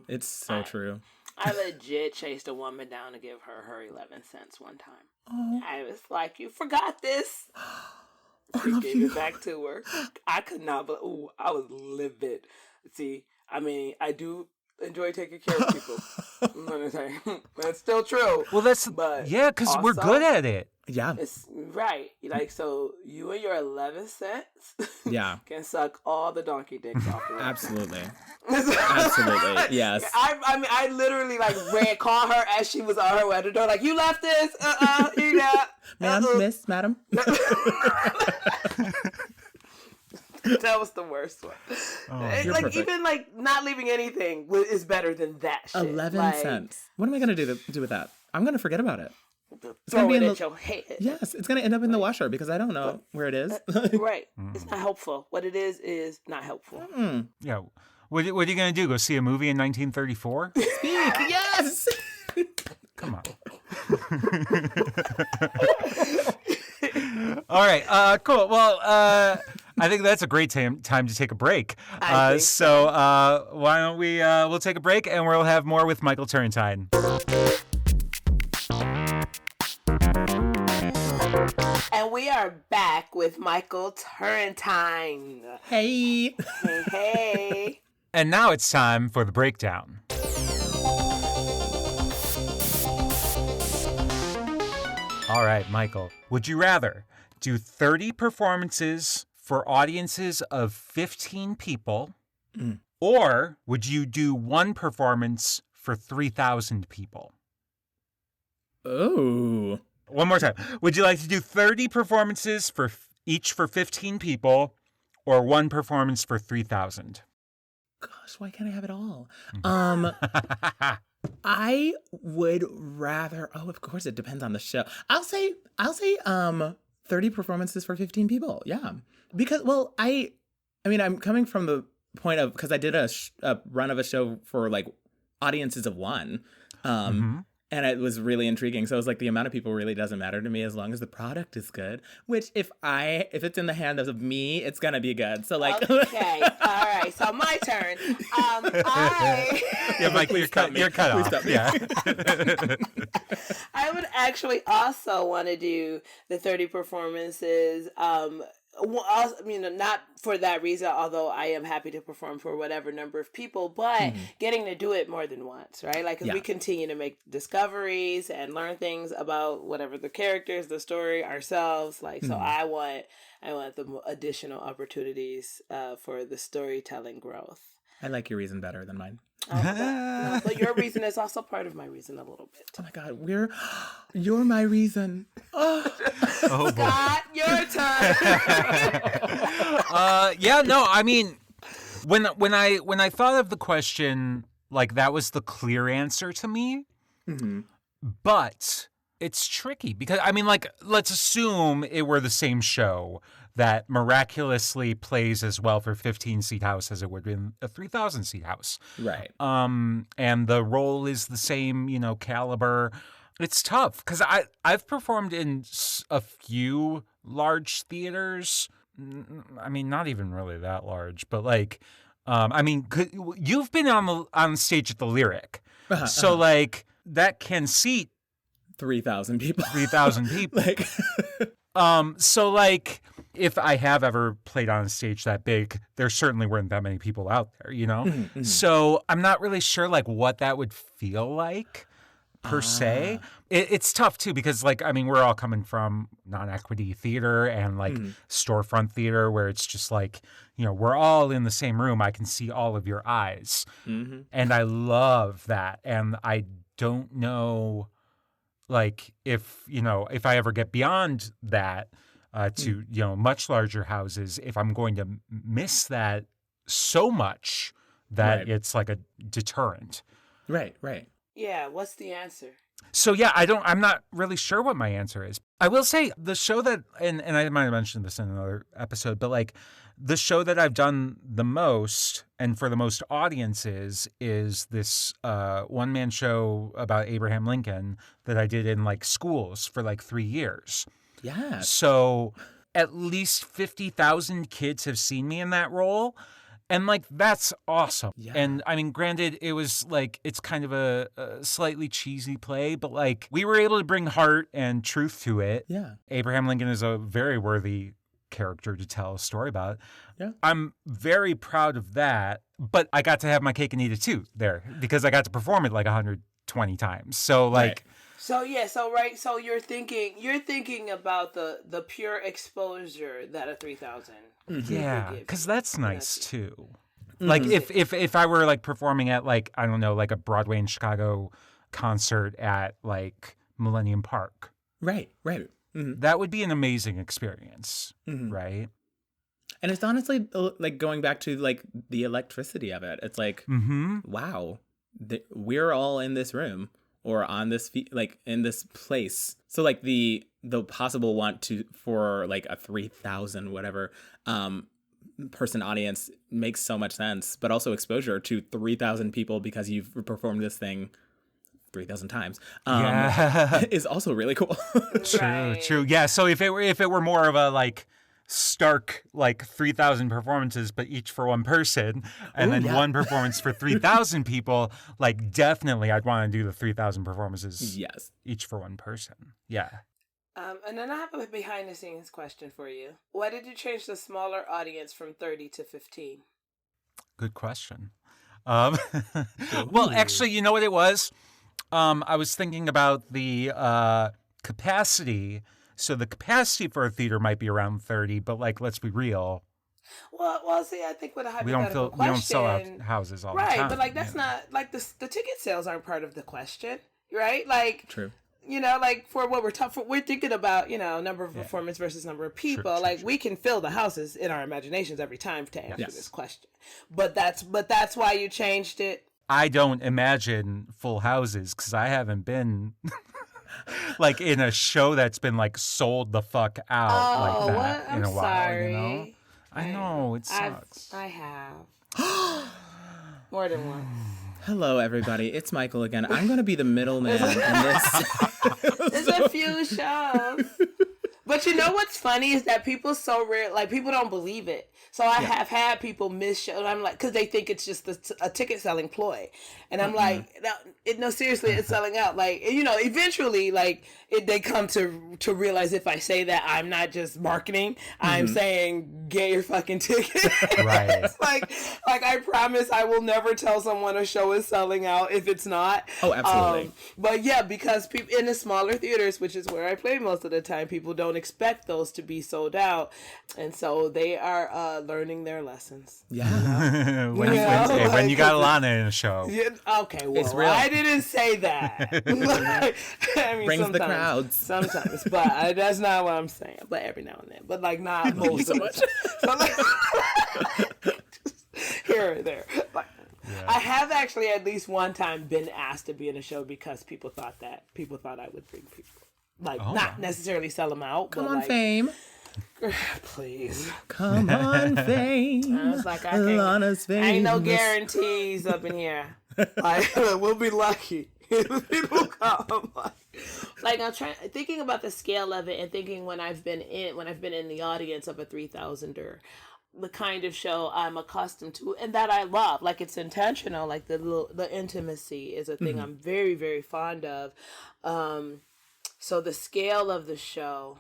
It's so true. I legit chased a woman down to give her 11 cents one time. Oh. I was like, you forgot this. I Gave it back to her. I could not, but I was livid. See, I mean, I do enjoy taking care of people. I'm gonna say that's still true. Well, because we're good at it. Yeah. It's right. So you and your 11 cents can suck all the donkey dicks off the road. Absolutely. Absolutely. Yes. I literally call her as she was on her way to the door. You left this. Here you go. Ma'am, miss, madam. That was the worst one. Oh, even not leaving anything is better than that shit. 11 cents. What am I gonna do with that? I'm gonna forget about it. Throw it at your head. Yes, it's gonna end up in the washer because I don't know where it is. Right. It's not helpful. What it is not helpful. Yeah. What are you going to do? Go see a movie in 1934? Speak, yes! Come on. All right. Cool. Well, I think that's a great time to take a break. So why don't we'll take a break and we'll have more with Michael Turrentine. And we are back with Michael Turrentine. Hey. Hey. And now it's time for the breakdown. All right, Michael, would you rather do 30 performances for audiences of 15 people, or would you do one performance for 3,000 people? Oh. One more time. Would you like to do 30 performances for each for 15 people, or one performance for 3,000? Gosh, why can't I have it all? I would rather. Oh, of course, it depends on the show. I'll say 30 performances for 15 people. Yeah, because I mean, I'm coming from the point of because I did a run of a show for like audiences of one. And it was really intriguing. So it was like the amount of people really doesn't matter to me as long as the product is good. Which if it's in the hand of me, it's gonna be good. So like okay, all right. So my turn. Yeah, Michael, you're cut off. Yeah. I would actually also want to do the 30 performances. Not for that reason, although I am happy to perform for whatever number of people, but getting to do it more than once, right? Like, as we continue to make discoveries and learn things about whatever the characters, the story, ourselves, like, so I want the additional opportunities for the storytelling growth. I like your reason better than mine. No, but your reason is also part of my reason a little bit. Oh my God, you're my reason. Oh boy. Scott, your turn. Yeah, no, I mean, when I thought of the question, like that was the clear answer to me. But it's tricky because I mean, like, let's assume it were the same show that miraculously plays as well for 15-seat house as it would in a 3,000-seat house. Right. And the role is the same, caliber. It's tough because I've performed in a few large theaters. I mean, not even really that large, but like, I mean, you've been on stage at the Lyric, so like that can seat 3,000 people. 3,000 people. Like, so like, if I have ever played on a stage that big, there certainly weren't that many people out there, So I'm not really sure like what that would feel like per se. It's tough too because like, I mean, we're all coming from non-equity theater and like storefront theater where it's just like, we're all in the same room. I can see all of your eyes. And I love that. And I don't know like if I ever get beyond that, to much larger houses, if I'm going to miss that so much that it's like a deterrent. Right. Yeah, what's the answer? So yeah, I'm not really sure what my answer is. I will say the show that, and I might have mentioned this in another episode, but like the show that I've done the most and for the most audiences is this one-man show about Abraham Lincoln that I did in like schools for like 3 years. Yeah. So at least 50,000 kids have seen me in that role. And like, that's awesome. Yeah. And I mean, granted, it was like, it's kind of a slightly cheesy play, but like we were able to bring heart and truth to it. Yeah. Abraham Lincoln is a very worthy character to tell a story about. Yeah. I'm very proud of that, but I got to have my cake and eat it too there because I got to perform it like 120 times. So like, right. So you're thinking about the pure exposure that a 3,000. Yeah, because that's nice too. Like if I were like performing at like, I don't know, like a Broadway in Chicago concert at like Millennium Park. Right. That would be an amazing experience, right? And it's honestly like going back to like the electricity of it. It's like, wow, we're all in this room. Or on this like in this place, so like the possible want to for like a 3,000 whatever, person audience makes so much sense, but also exposure to 3,000 people because you've performed this thing 3,000 times is also really cool. True. Yeah, so if it were more of a like stark like 3,000 performances but each for one person and one performance for 3,000 people, like definitely I'd want to do the 3,000 performances each for one person. Yeah. And then I have a behind the scenes question for you. Why did you change the smaller audience from 30 to 15? Good question. Well, actually, you know what it was? I was thinking about the capacity. So the capacity for a theater might be around 30, but like, let's be real. Well, see, I think with a hypothetical question, we don't sell out houses all the time. Right, but like that's not like the ticket sales aren't part of the question, right? Like, true. You know, like for what we're thinking about, you know, number of performance versus number of people. True. We can fill the houses in our imaginations every time to answer this question. But that's why you changed it. I don't imagine full houses because I haven't been like in a show that's been like sold the fuck out like that in a while. Sorry. You know? I know it sucks. I have more than once. Hello, everybody. It's Michael again. I'm going to be the middleman in this. There's a few shows. But you know what's funny is that people so rare, like people don't believe it. So I have had people miss shows. I'm like, because they think it's just a ticket selling ploy, and I'm like, no, seriously, it's selling out. Like, you know, eventually, like they come to realize if I say that I'm not just marketing, I'm saying get your fucking ticket. Right. It's like I promise I will never tell someone a show is selling out if it's not. Oh, absolutely. But yeah, because people in the smaller theaters, which is where I play most of the time, people don't expect those to be sold out, and so they are learning their lessons. Yeah. when you got Elana in a show. Yeah, okay, well, It's real. I didn't say that. I mean, Brings the crowds. Sometimes, but that's not what I'm saying. But every now and then. But like not most of the time. So, like, here or there. Like, I have actually at least one time been asked to be in a show because people thought I would bring people. Like, not necessarily sell them out. Come but on, like, Fame. Please. Come on, Fame. I was like, Alana's Fame. ain't no guarantees up in here. Like, we'll be lucky if people come. Like I'm thinking about the scale of it and thinking when I've been in the audience of a 3,000er, the kind of show I'm accustomed to and that I love. Like it's intentional. Like the intimacy is a thing I'm very, very fond of. So the scale of the show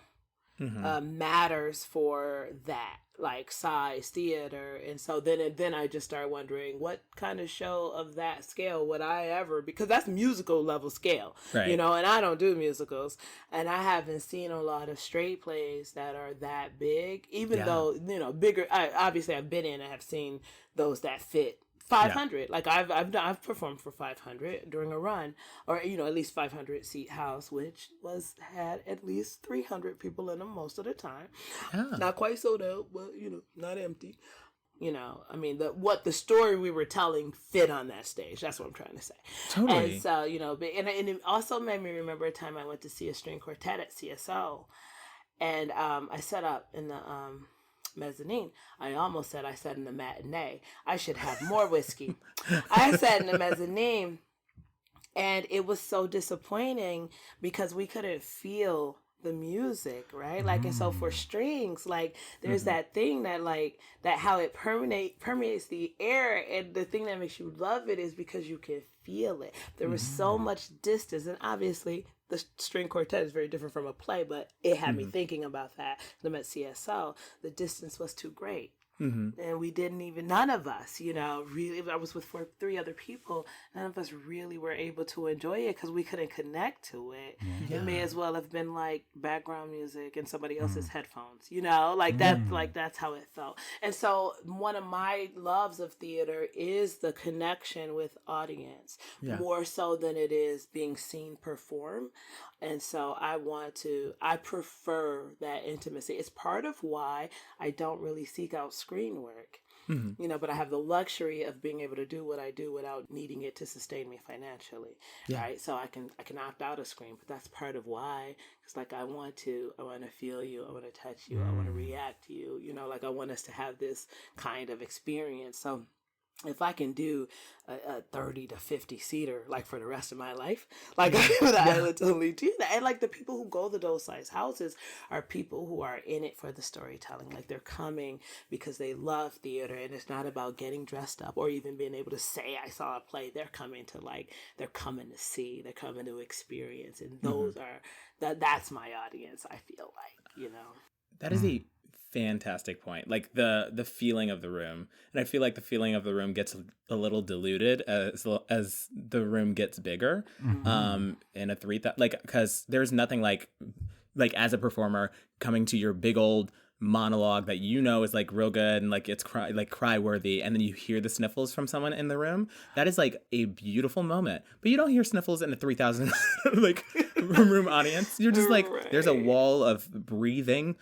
matters for that, like size, theater, and so then I just start wondering what kind of show of that scale would I ever, because that's musical level scale, right. You know, and I don't do musicals, and I haven't seen a lot of straight plays that are that big, even though, you know, bigger. Obviously I've been in and have seen those that fit 500. Like I've performed for 500 during a run, or you know, at least 500 seat house, which had at least 300 people in them most of the time. Not quite sold out, but you know, not empty. You know, I mean, the story we were telling fit on that stage. That's what I'm trying to say. Totally. And so, you know, and it also made me remember a time I went to see a string quartet at CSO, and I set up in the mezzanine. I almost said I sat in the matinee. I should have more whiskey. I sat in the mezzanine, and it was so disappointing because we couldn't feel the music, right? Like, and so for strings, like there's that thing that like that how it permeates the air, and the thing that makes you love it is because you can feel it. There was so much distance, and obviously the string quartet is very different from a play, but it had me thinking about that. Them at CSO, the distance was too great. And we none of us, you know, really, I was with 3 other people, none of us really were able to enjoy it because we couldn't connect to it. It may as well have been like background music in somebody else's headphones, you know, like that, like that's how it felt. And so one of my loves of theater is the connection with audience, more so than it is being seen perform. And so I prefer that intimacy. It's part of why I don't really seek out screen work. but I have the luxury of being able to do what I do without needing it to sustain me financially. Right. So I can opt out of screen, but that's part of why. It's like, I want to feel you. I want to touch you. I want to react to you. Like, I want us to have this kind of experience. So if I can do a 30 to 50 seater, like, for the rest of my life, like, I would totally do that. And, like, the people who go to those size houses are people who are in it for the storytelling. Like, they're coming because they love theater, and it's not about getting dressed up or even being able to say, I saw a play. They're coming to see, they're coming to experience. And those that's my audience, I feel like, That is a fantastic point. Like, the feeling of the room, and I feel like the feeling of the room gets a little diluted as the room gets bigger. In a 3,000, like, because there's nothing like as a performer coming to your big old monologue that is like real good and like it's cry worthy, and then you hear the sniffles from someone in the room. That is like a beautiful moment, but you don't hear sniffles in a 3,000 like room audience. You're just like, there's a wall of breathing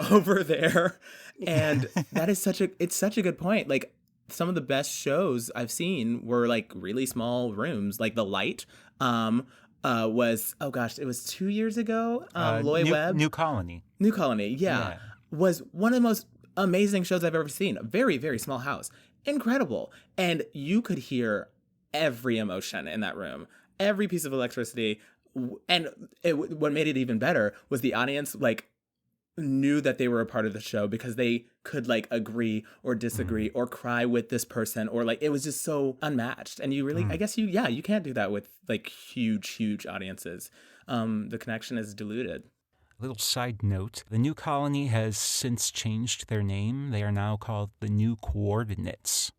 over there, and that is such a good point. Like, some of the best shows I've seen were like really small rooms. Like The Light was, oh gosh, it was 2 years ago. Loy Webb, New Colony, yeah, was one of the most amazing shows I've ever seen. A very, very small house, incredible, and you could hear every emotion in that room, every piece of electricity. And what made it even better was the audience like knew that they were a part of the show because they could like agree or disagree or cry with this person, or like, it was just so unmatched. And you really, I guess you can't do that with like huge audiences. The connection is diluted. Little side note, the New Colony has since changed their name. They are now called the New Coordinates.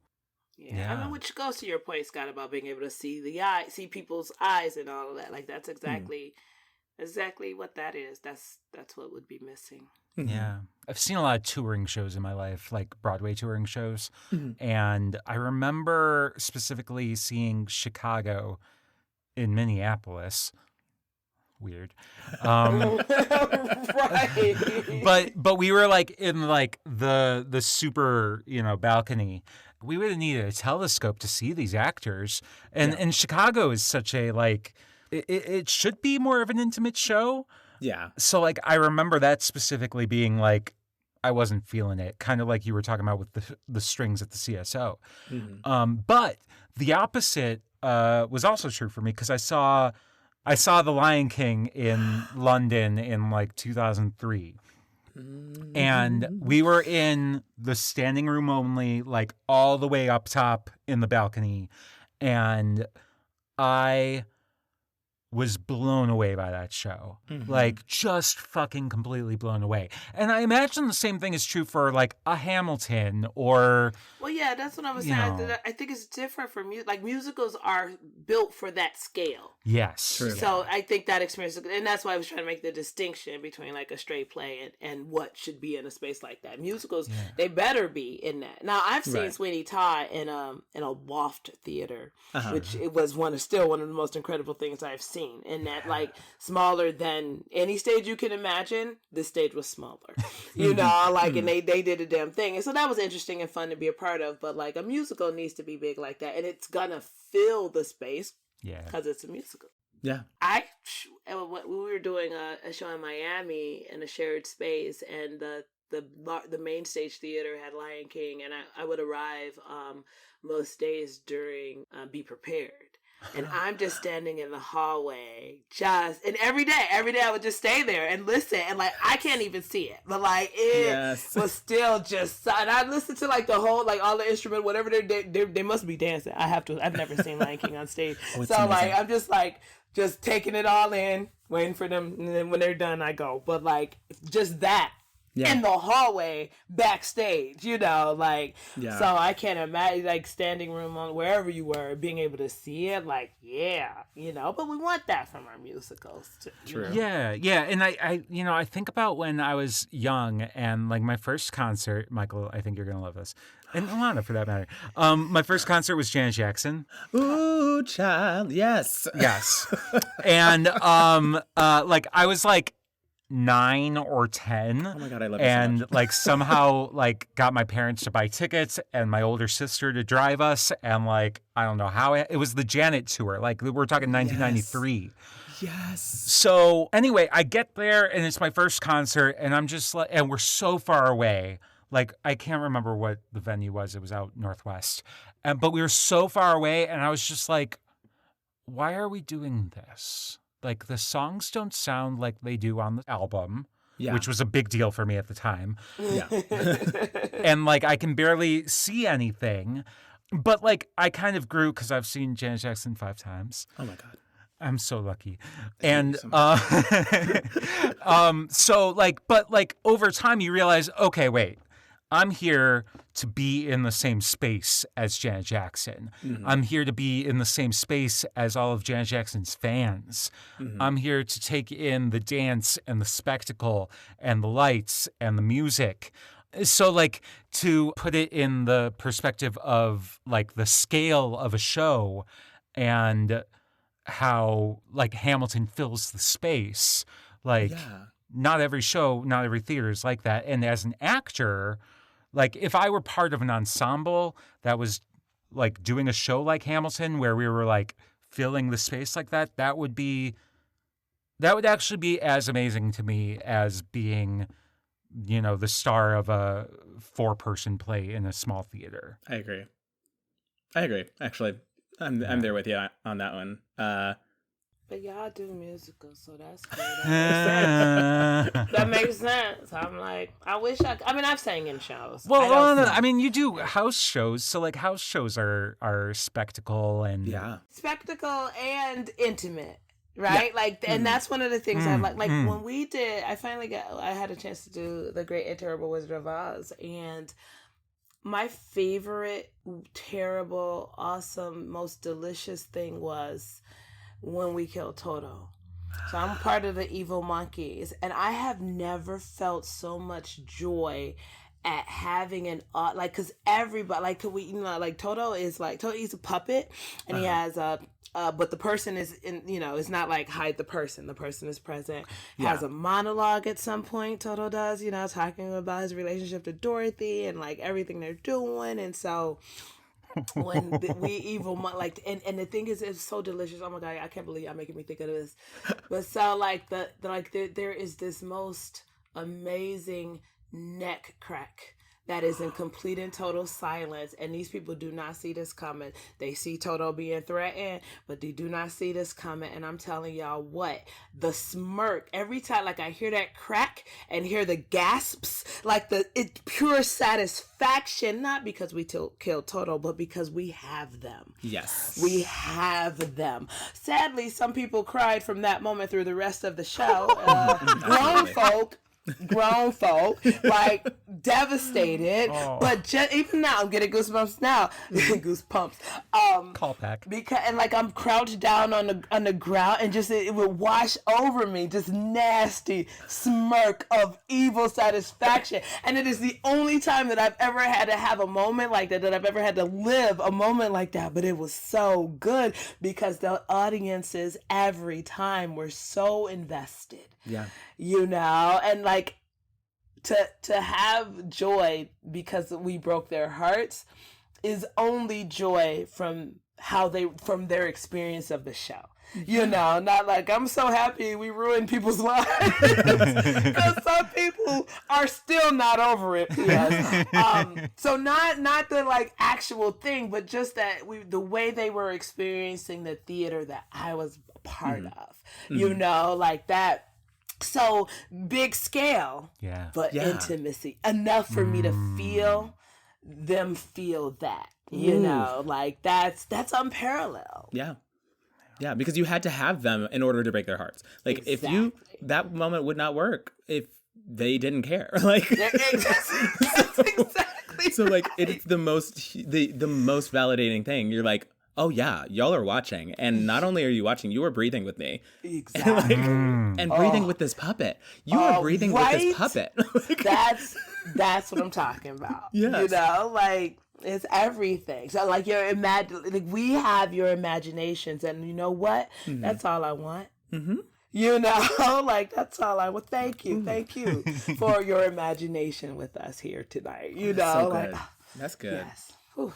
Yeah. I mean, which goes to your point, Scott, about being able to see people's eyes and all of that. Like, that's exactly what that is. That's what would be missing. Yeah. I've seen a lot of touring shows in my life, like Broadway touring shows. And I remember specifically seeing Chicago in Minneapolis. Weird. Right. But we were like in like the super, balcony. We would have needed a telescope to see these actors. And Chicago is such a like, it should be more of an intimate show. Yeah. So like, I remember that specifically being like, I wasn't feeling it. Kind of like you were talking about with the strings at the CSO. But the opposite was also true for me, because I saw The Lion King in London in like 2003. And we were in the standing room only, like all the way up top in the balcony. And I was blown away by that show. Like, just fucking completely blown away. And I imagine the same thing is true for like a Hamilton or... Well, yeah, that's what I was saying. I think it's different for music. Like, musicals are built for that scale. Yes. True. So I think that experience, and that's why I was trying to make the distinction between like a straight play and what should be in a space like that. Musicals, they better be in that. Now, I've seen Sweeney Todd in a loft theater, which it was still one of the most incredible things I've seen. In that, like, smaller than any stage you can imagine, this stage was smaller, and they did a damn thing. And so that was interesting and fun to be a part of. But like, a musical needs to be big like that, and it's gonna fill the space because it's a musical. Yeah. We were doing a show in Miami in a shared space, and the main stage theater had Lion King, and I would arrive most days during Be Prepared. And I'm just standing in the hallway, and every day I would just stay there and listen, and like, I can't even see it, but like, it was still just, and I listened to like the whole, like all the instrument, whatever they must be dancing. I've never seen Lion King on stage, so amazing. Like, I'm just like, just taking it all in, waiting for them, and then when they're done, I go. But like, just that. In the hallway backstage, so I can't imagine like standing room on wherever you were, being able to see it, like, but we want that from our musicals too. True. Yeah. And I think about when I was young, and like my first concert, Michael, I think you're gonna love this, and Elana for that matter. My first concert was Janet Jackson. Ooh, child, yes. And like, I was like 9 or 10. Oh my God, I love this so and much. like somehow like got my parents to buy tickets and my older sister to drive us, and like I don't know how it was the Janet tour. Like we're talking 1993. Yes. So anyway, I get there and it's my first concert, and I'm just like, and we're so far away. Like I can't remember what the venue was. It was out Northwest, but we were so far away, and I was just like, why are we doing this? Like the songs don't sound like they do on the album, which was a big deal for me at the time. Yeah. And like I can barely see anything, but like I kind of grew because I've seen Janet Jackson 5 times. Oh my God. I'm so lucky. Thank you And so like, but like over time you realize, okay, wait, I'm here to be in the same space as Janet Jackson. Mm-hmm. I'm here to be in the same space as all of Janet Jackson's fans. Mm-hmm. I'm here to take in the dance and the spectacle and the lights and the music. So like to put it in the perspective of like the scale of a show and how like Hamilton fills the space, like not every show, not every theater is like that. And as an actor, like if I were part of an ensemble that was like doing a show like Hamilton where we were like filling the space like that, that would actually be as amazing to me as being, you know, the star of a 4-person play in a small theater. I agree. Actually, I'm there with you on that one. But y'all do musicals, so that's good. That makes sense. I'm like, I wish I mean, I've sang in shows. Well, I mean, you do house shows, so like house shows are spectacle and spectacle and intimate, right? Yeah. Like, and that's one of the things I like. Like when we did, I had a chance to do The Great and Terrible Wizard of Oz, and my favorite, terrible, awesome, most delicious thing was when we killed Toto. So I'm part of the evil monkeys, and I have never felt so much joy at having an like, because everybody like, could we, you know, like Toto he's a puppet, and he has but the person is in, you know, it's not like hide the person is present. Has a monologue at some point, Toto does, you know, talking about his relationship to Dorothy and like everything they're doing. And so when we evil like, and the thing is, it's so delicious. Oh my God, I can't believe y'all making me think of this. But so like there is this most amazing neck crack that is in complete and total silence, and these people do not see this coming. They see Toto being threatened, but they do not see this coming. And I'm telling y'all what, the smirk every time, like I hear that crack and hear the gasps, like it's pure satisfaction, not because we killed Toto, but because we have them. Yes, we have them. Sadly, some people cried from that moment through the rest of the show. Grown folk, like devastated, but even now I'm getting goosebumps now. Call back. Because, and like I'm crouched down on the ground, and just it would wash over me, just nasty smirk of evil satisfaction. And it is the only time that I've ever had to have a moment like that I've ever had to live a moment like that. But it was so good because the audiences every time were so invested. Yeah. You know, and like to have joy because we broke their hearts is only joy from their experience of the show. You know, not like I'm so happy we ruined people's lives, because some people are still not over it. Yes. So not the like actual thing, but just that the way they were experiencing the theater that I was a part of. You know, like that. So big scale, but intimacy enough for me to feel them feel that, you know, like that's unparalleled. Yeah, because you had to have them in order to break their hearts. Like if that moment would not work if they didn't care. Like exactly. So like it's the most validating thing. You're like, oh yeah, y'all are watching, and not only are you watching, you are breathing with me, exactly, and breathing with this puppet. You are breathing with this puppet. That's what I'm talking about. Yes. You know, like it's everything. So like we have your imaginations, and you know what? That's all I want. You know, like that's all I would thank you for your imagination with us here tonight. You know, so like good. That's good. yes. Whew.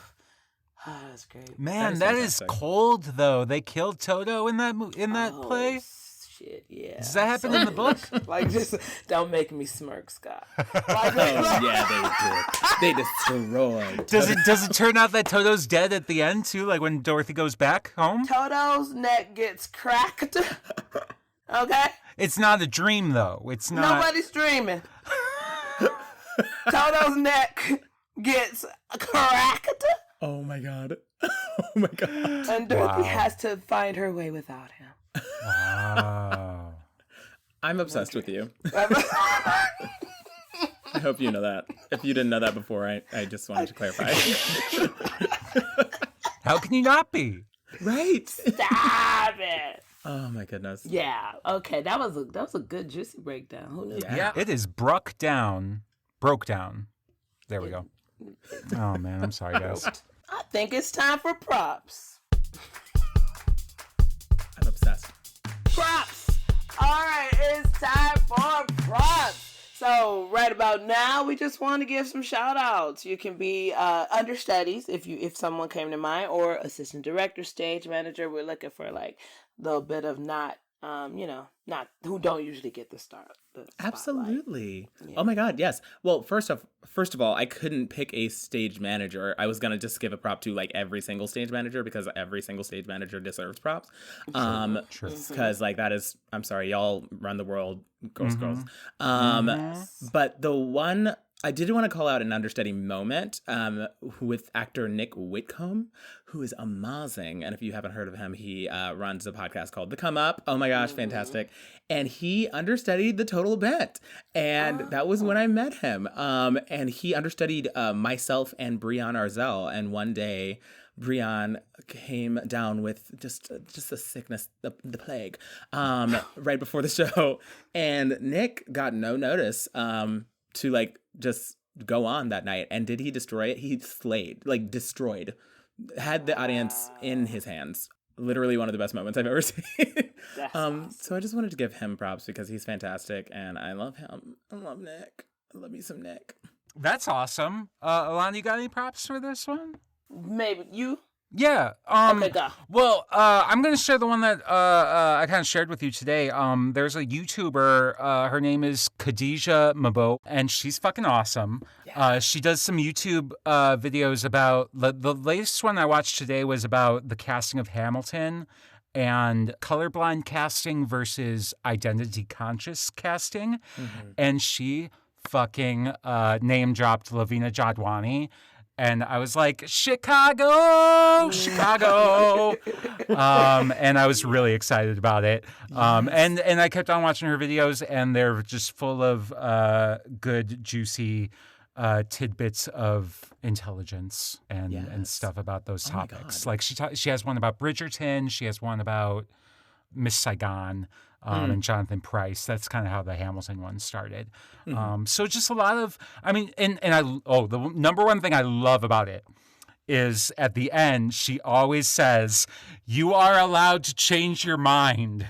Oh, that's great. Man, That that is is fantastic. cold though. They killed Toto in that play. Shit, yeah. Does that happen in the book? Like, just don't make me smirk, Scott. Like, Oh yeah, they did. They destroyed. Does it turn out that Toto's dead at the end too? Like when Dorothy goes back home? Toto's neck gets cracked. Okay? It's not a dream though. It's not. Nobody's dreaming. Toto's neck gets cracked, Oh my god. Oh my god. and Dorothy Wow. has to find her way without him. Wow. I'm obsessed with you. I hope you know that. If you didn't know that before, I just wanted to clarify. How can you not be? Right. Stop it. Oh my goodness. Yeah. Okay. That was a good juicy breakdown. Who knew? Yeah. Yeah, it is broke down. There we go. Oh man, I'm sorry guys. I think it's time for props. I'm obsessed. Props. All right, it's time for props. So right about now, we just want to give some shout outs. You can be understudies if someone came to mind, or assistant director, stage manager. We're looking for like a little bit of not who don't usually get the start. The spotlight. Absolutely. Yeah. Oh my god, yes. Well, first of all, I couldn't pick a stage manager. I was gonna just give a prop to like every single stage manager because every single stage manager deserves props. Sure. Because like that is, I'm sorry, y'all run the world, girls. Mm-hmm. But the one I did want to call out an understudy moment with actor Nick Whitcomb, who is amazing. And if you haven't heard of him, he runs a podcast called The Come Up. Oh my gosh, fantastic. And he understudied the Total Event. And that was when I met him. And he understudied myself and Brianne Arzell. And one day, Brianne came down with just the sickness, the plague, right before the show. And Nick got no notice to like just go on that night. And did he destroy it? He slayed, like destroyed, had the audience in his hands. Literally one of the best moments I've ever seen. So I just wanted to give him props because he's fantastic and I love him. I love Nick. I love me some Nick. That's awesome. Elana, you got any props for this one? Maybe you. Yeah. Okay, go. Well, I'm going to share the one that I kind of shared with you today. There's a YouTuber. Her name is Khadija Mabo, and she's fucking awesome. Yeah. She does some YouTube videos about the latest one I watched today was about the casting of Hamilton and colorblind casting versus identity conscious casting. Mm-hmm. And she fucking name dropped Lavina Jadwani. And I was like, Chicago! And I was really excited about it. And I kept on watching her videos, and they're just full of good, juicy tidbits of intelligence and stuff about those topics. Like she has one about Bridgerton. She has one about Miss Saigon. And Jonathan Pryce. That's kind of how the Hamilton one started. So just a lot of, I mean, the number one thing I love about it is at the end, she always says, you are allowed to change your mind.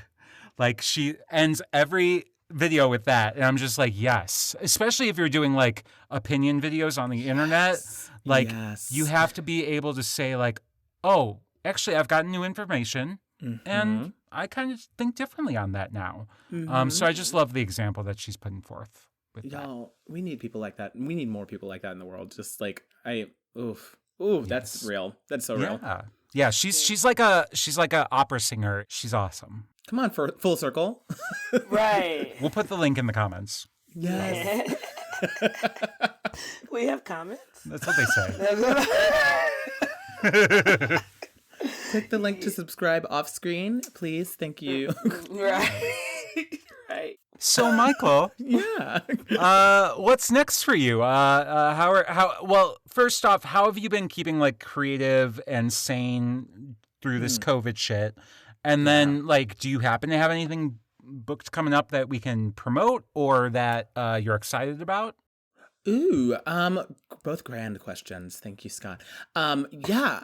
Like she ends every video with that. And I'm just like, yes, especially if you're doing like opinion videos on the internet, like you have to be able to say like, oh, actually I've gotten new information. And I kind of think differently on that now. So I just love the example that she's putting forth with Y'all, we need people like that. We need more people like that in the world. Just like that's real. That's so real. Yeah, she's like a opera singer. She's awesome. Come on, for full circle. Right. We'll put the link in the comments. Yes. We have comments. That's what they say. Click the link to subscribe off screen, please. Thank you. Right. Right. So, Michael, what's next for you? Well, first off, how have you been keeping like creative and sane through this COVID shit? And then, like, do you happen to have anything booked coming up that we can promote or that you're excited about? Ooh, both grand questions. Thank you, Scott. Yeah,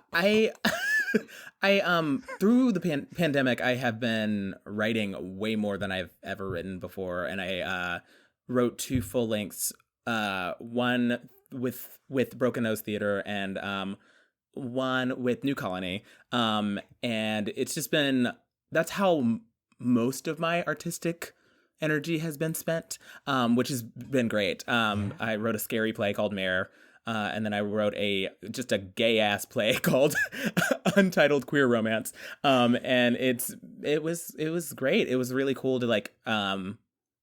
I through the pandemic, I have been writing way more than I've ever written before, and I wrote 2 full lengths, one with Broken Nose Theater and one with New Colony, and it's just been that's how most of my artistic energy has been spent, which has been great. I wrote a scary play called Mare. And then I wrote just a gay ass play called Untitled Queer Romance. And it was great. It was really cool to like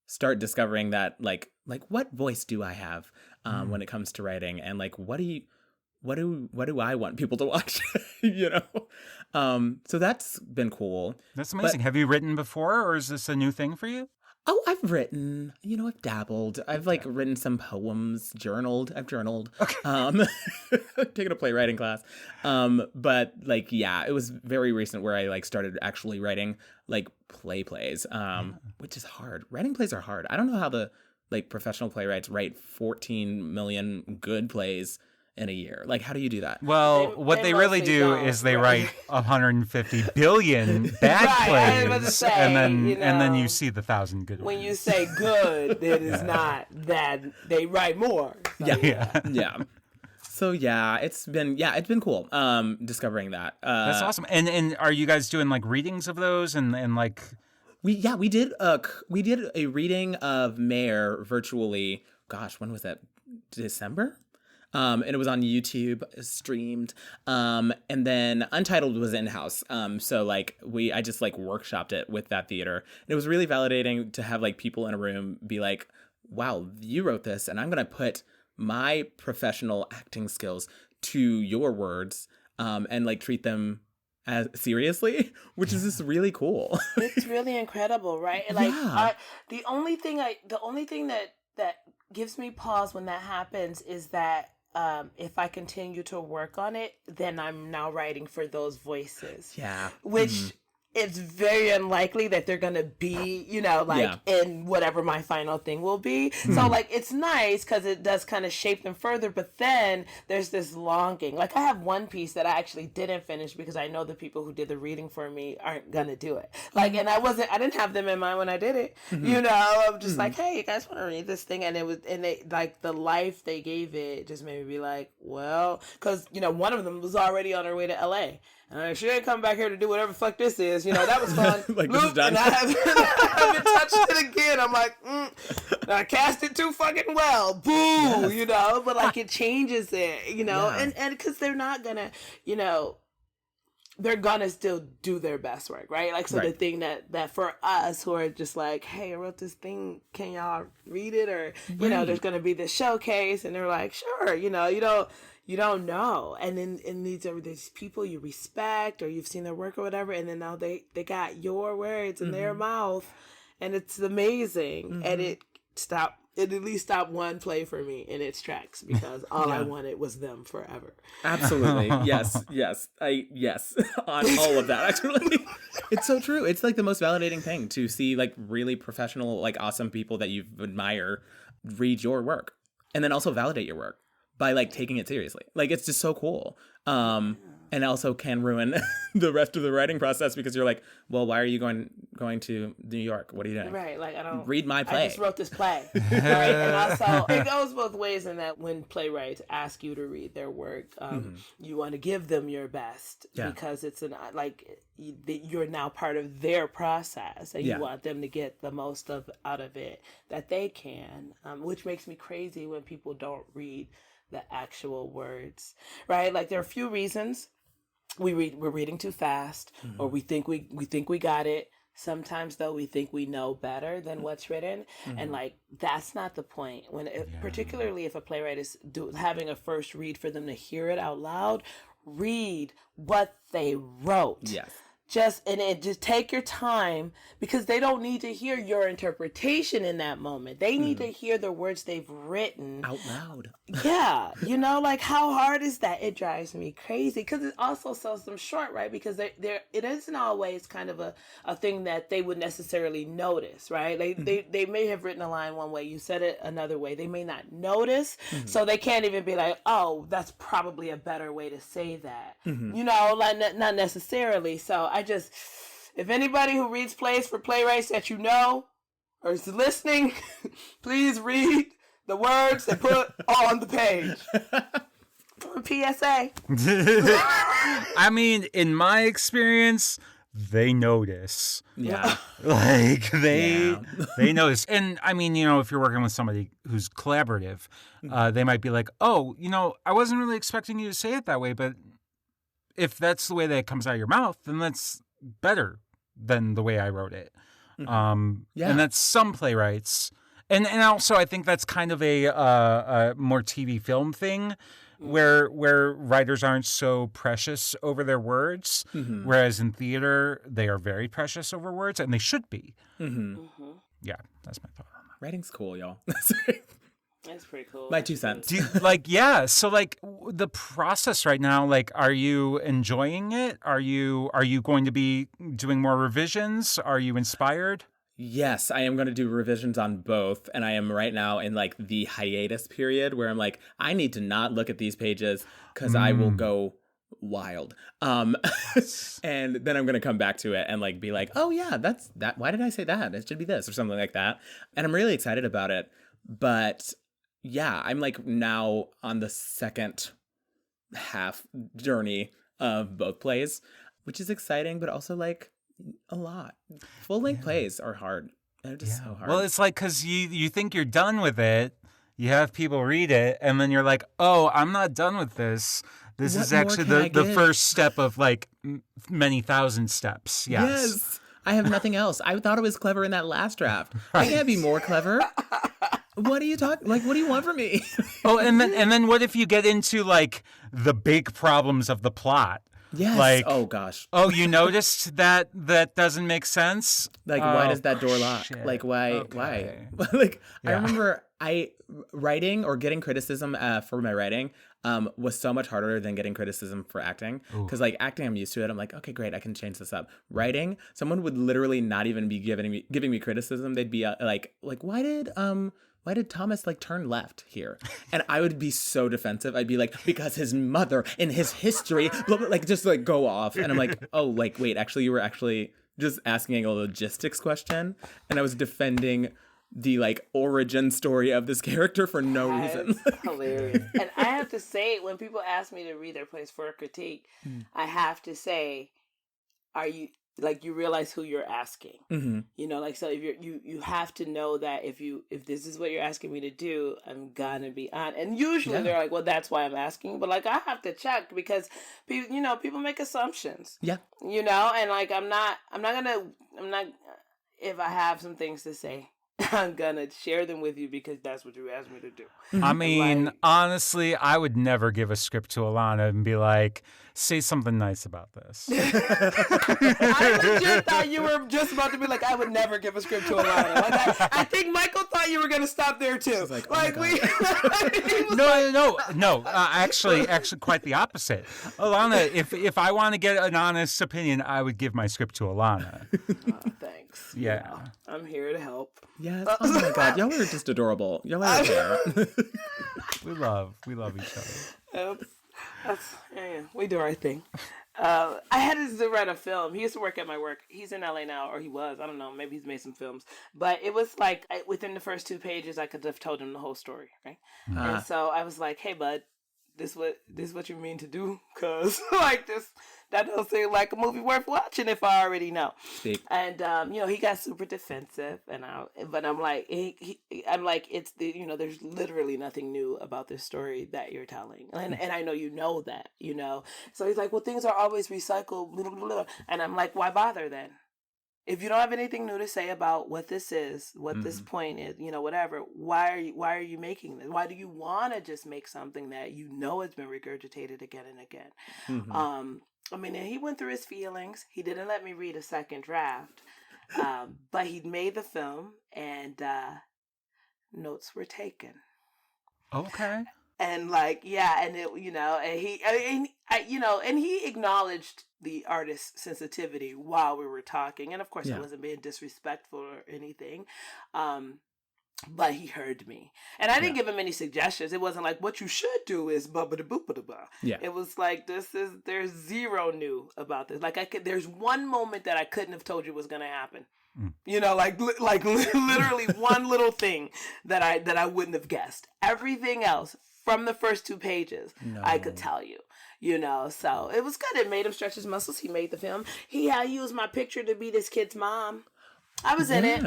start discovering that like what voice do I have when it comes to writing, and like what do I want people to watch? You know? So that's been cool. That's amazing. Have you written before, or is this a new thing for you? Oh, I've written, I've dabbled. I've like written some poems, I've journaled, taken a playwriting class. But like, yeah, it was very recent where I like started actually writing like plays, which is hard. Writing plays are hard. I don't know how the like professional playwrights write 14 million good plays in a year. Like, how do you do that? Well, what they really do is they write 150 billion bad plays, and then you see the 1,000 good ones. When you say good, it is not that they write more. So, yeah. So yeah, it's been cool. Discovering that. That's awesome. And are you guys doing like readings of those and like? We did a reading of Mare virtually. Gosh, when was that? December. And it was on YouTube, streamed. And then Untitled was in-house. So like I just like workshopped it with that theater. And it was really validating to have like people in a room be like, wow, you wrote this, and I'm going to put my professional acting skills to your words, and like treat them as seriously, which is just really cool. It's really incredible, right? Like the only thing that gives me pause when that happens is that if I continue to work on it, then I'm now writing for those voices. Yeah. Which it's very unlikely that they're going to be, in whatever my final thing will be. So, like, it's nice because it does kind of shape them further. But then there's this longing. Like, I have one piece that I actually didn't finish because I know the people who did the reading for me aren't going to do it. Like, and I didn't have them in mind when I did it. I'm just like, hey, you guys want to read this thing? And they, like, the life they gave it just made me be like, well, because, one of them was already on her way to LA. And she ain't come back here to do whatever the fuck this is. That was fun. Like, this is done. And I haven't touched it again. I'm like, I cast it too fucking well. Boo, yes. But like it changes it, and because they're not gonna, they're gonna still do their best work, right? Like, so right. The thing that for us who are just like, hey, I wrote this thing, can y'all read it? Or, there's gonna be this showcase, and they're like, sure, you don't know. And then these are these people you respect or you've seen their work or whatever. And then now they got your words in their mouth, and it's amazing. And it at least stopped one play for me in its tracks because all I wanted was them forever. Absolutely. Yes. Yes. On all of that, actually. It's so true. It's like the most validating thing to see like really professional, like awesome people that you admire read your work and then also validate your work by like taking it seriously. Like, it's just so cool. And also can ruin the rest of the writing process because you're like, well, why are you going to New York? What are you doing? Right. Like, I don't read my play. I just wrote this play. Right. And also it goes both ways in that when playwrights ask you to read their work, you want to give them your best because it's you're now part of their process, and you want them to get the most out of it that they can, which makes me crazy when people don't read the actual words, right? Like, there are a few reasons we're reading too fast, or we think we got it. Sometimes though, we think we know better than what's written, and like that's not the point. Particularly if a playwright is having a first read for them to hear it out loud, read what they wrote. Yes. just take your time, because they don't need to hear your interpretation in that moment. They need to hear the words they've written out loud. Yeah, like, how hard is that? It drives me crazy, because it also sells them short, right? Because it isn't always kind of a thing that they would necessarily notice, right? They may have written a line one way, you said it another way. They may not notice, so they can't even be like, oh, that's probably a better way to say that. Like, not necessarily. So if anybody who reads plays for playwrights that or is listening, please read the words they put on the page. PSA. I mean, in my experience, they notice. Yeah. Like, they notice. And I mean, if you're working with somebody who's collaborative, they might be like, oh, I wasn't really expecting you to say it that way, but if that's the way that it comes out of your mouth, then that's better than the way I wrote it. And that's some playwrights. And also, I think that's kind of a more TV film thing, where writers aren't so precious over their words, whereas in theater they are very precious over words, and they should be. Yeah, that's my thought on that. Writing's cool, y'all. That's pretty cool. My 2 cents. So the process right now, like, are you enjoying it? Are you going to be doing more revisions? Are you inspired? Yes, I am going to do revisions on both. And I am right now in like the hiatus period where I'm like, I need to not look at these pages because I will go wild. And then I'm going to come back to it and like be like, oh yeah, that's that. Why did I say that? It should be this or something like that. And I'm really excited about it. But yeah, I'm like now on the second half journey of both plays, which is exciting, but also like a lot. Full-length plays are hard. They're just so hard. Well, it's like, because you think you're done with it, you have people read it, and then you're like, oh, I'm not done with this. This is actually the first step of like many thousand steps. Yes. I have nothing else. I thought it was clever in that last draft. Right. I can't be more clever. What are you talking? Like, what do you want from me? Oh, and then what if you get into like the big problems of the plot? Yes. Like, oh gosh. Oh, you noticed that doesn't make sense? Like, why does that door lock? Shit. Like, why? Okay. Why? Like, I remember writing or getting criticism for my writing was so much harder than getting criticism for acting. Because like acting, I'm used to it. I'm like, okay, great, I can change this up. Writing, someone would literally not even be giving me criticism. They'd be like, why did Thomas like turn left here? And I would be so defensive. I'd be like, because his mother in his history, blah, blah, like just like go off. And I'm like, oh, like, wait, actually, you were actually just asking a logistics question. And I was defending the like origin story of this character for no reason. Hilarious. And I have to say, when people ask me to read their plays for a critique, I have to say, are you... like, you realize who you're asking, like, so if you have to know that if this is what you're asking me to do, I'm gonna be on. And usually they're like, well, that's why I'm asking. But like, I have to check because people make assumptions. Yeah. And like, I'm not, if I have some things to say, I'm gonna share them with you because that's what you asked me to do. I mean, honestly, I would never give a script to Elana and be like, say something nice about this. I legit thought you were just about to be like, I would never give a script to Elana. Like, I think Michael thought you were going to stop there too. Like, No. Actually, quite the opposite. Alana, if I want to get an honest opinion, I would give my script to Elana. Thanks. Yeah. I'm here to help. Yes. Oh my God. Y'all are just adorable. Y'all are there. We love each other. We do our thing. I had to write a film. He used to work at my work. He's in LA now, or he was. I don't know. Maybe he's made some films. But it was like, within the first 2 pages, I could have told him the whole story, right? And so I was like, hey, bud, this what you mean to do? Because like this, that doesn't seem like a movie worth watching if I already know. Speak. And he got super defensive, and I'm like, I'm like, it's the there's literally nothing new about this story that you're telling, and I know that, So he's like, well, things are always recycled, blah, blah, blah. And I'm like, why bother then? If you don't have anything new to say about what this is, what this point is, whatever, why are you making this? Why do you want to just make something that has been regurgitated again and again? I mean, and he went through his feelings. He didn't let me read a second draft, but he'd made the film, and notes were taken. Okay. And like, yeah, and it, and he acknowledged the artist's sensitivity while we were talking, and of course, I wasn't being disrespectful or anything. But he heard me, and I didn't give him any suggestions. It wasn't like, what you should do is blah blah blah blah blah. Yeah. It was like, there's zero new about this. Like there's one moment that I couldn't have told you was going to happen. You know, like literally one little thing that I wouldn't have guessed. Everything else from the first 2 pages, I could tell you. You know, so it was good. It made him stretch his muscles. He made the film. He used my picture to be this kid's mom. I was in it.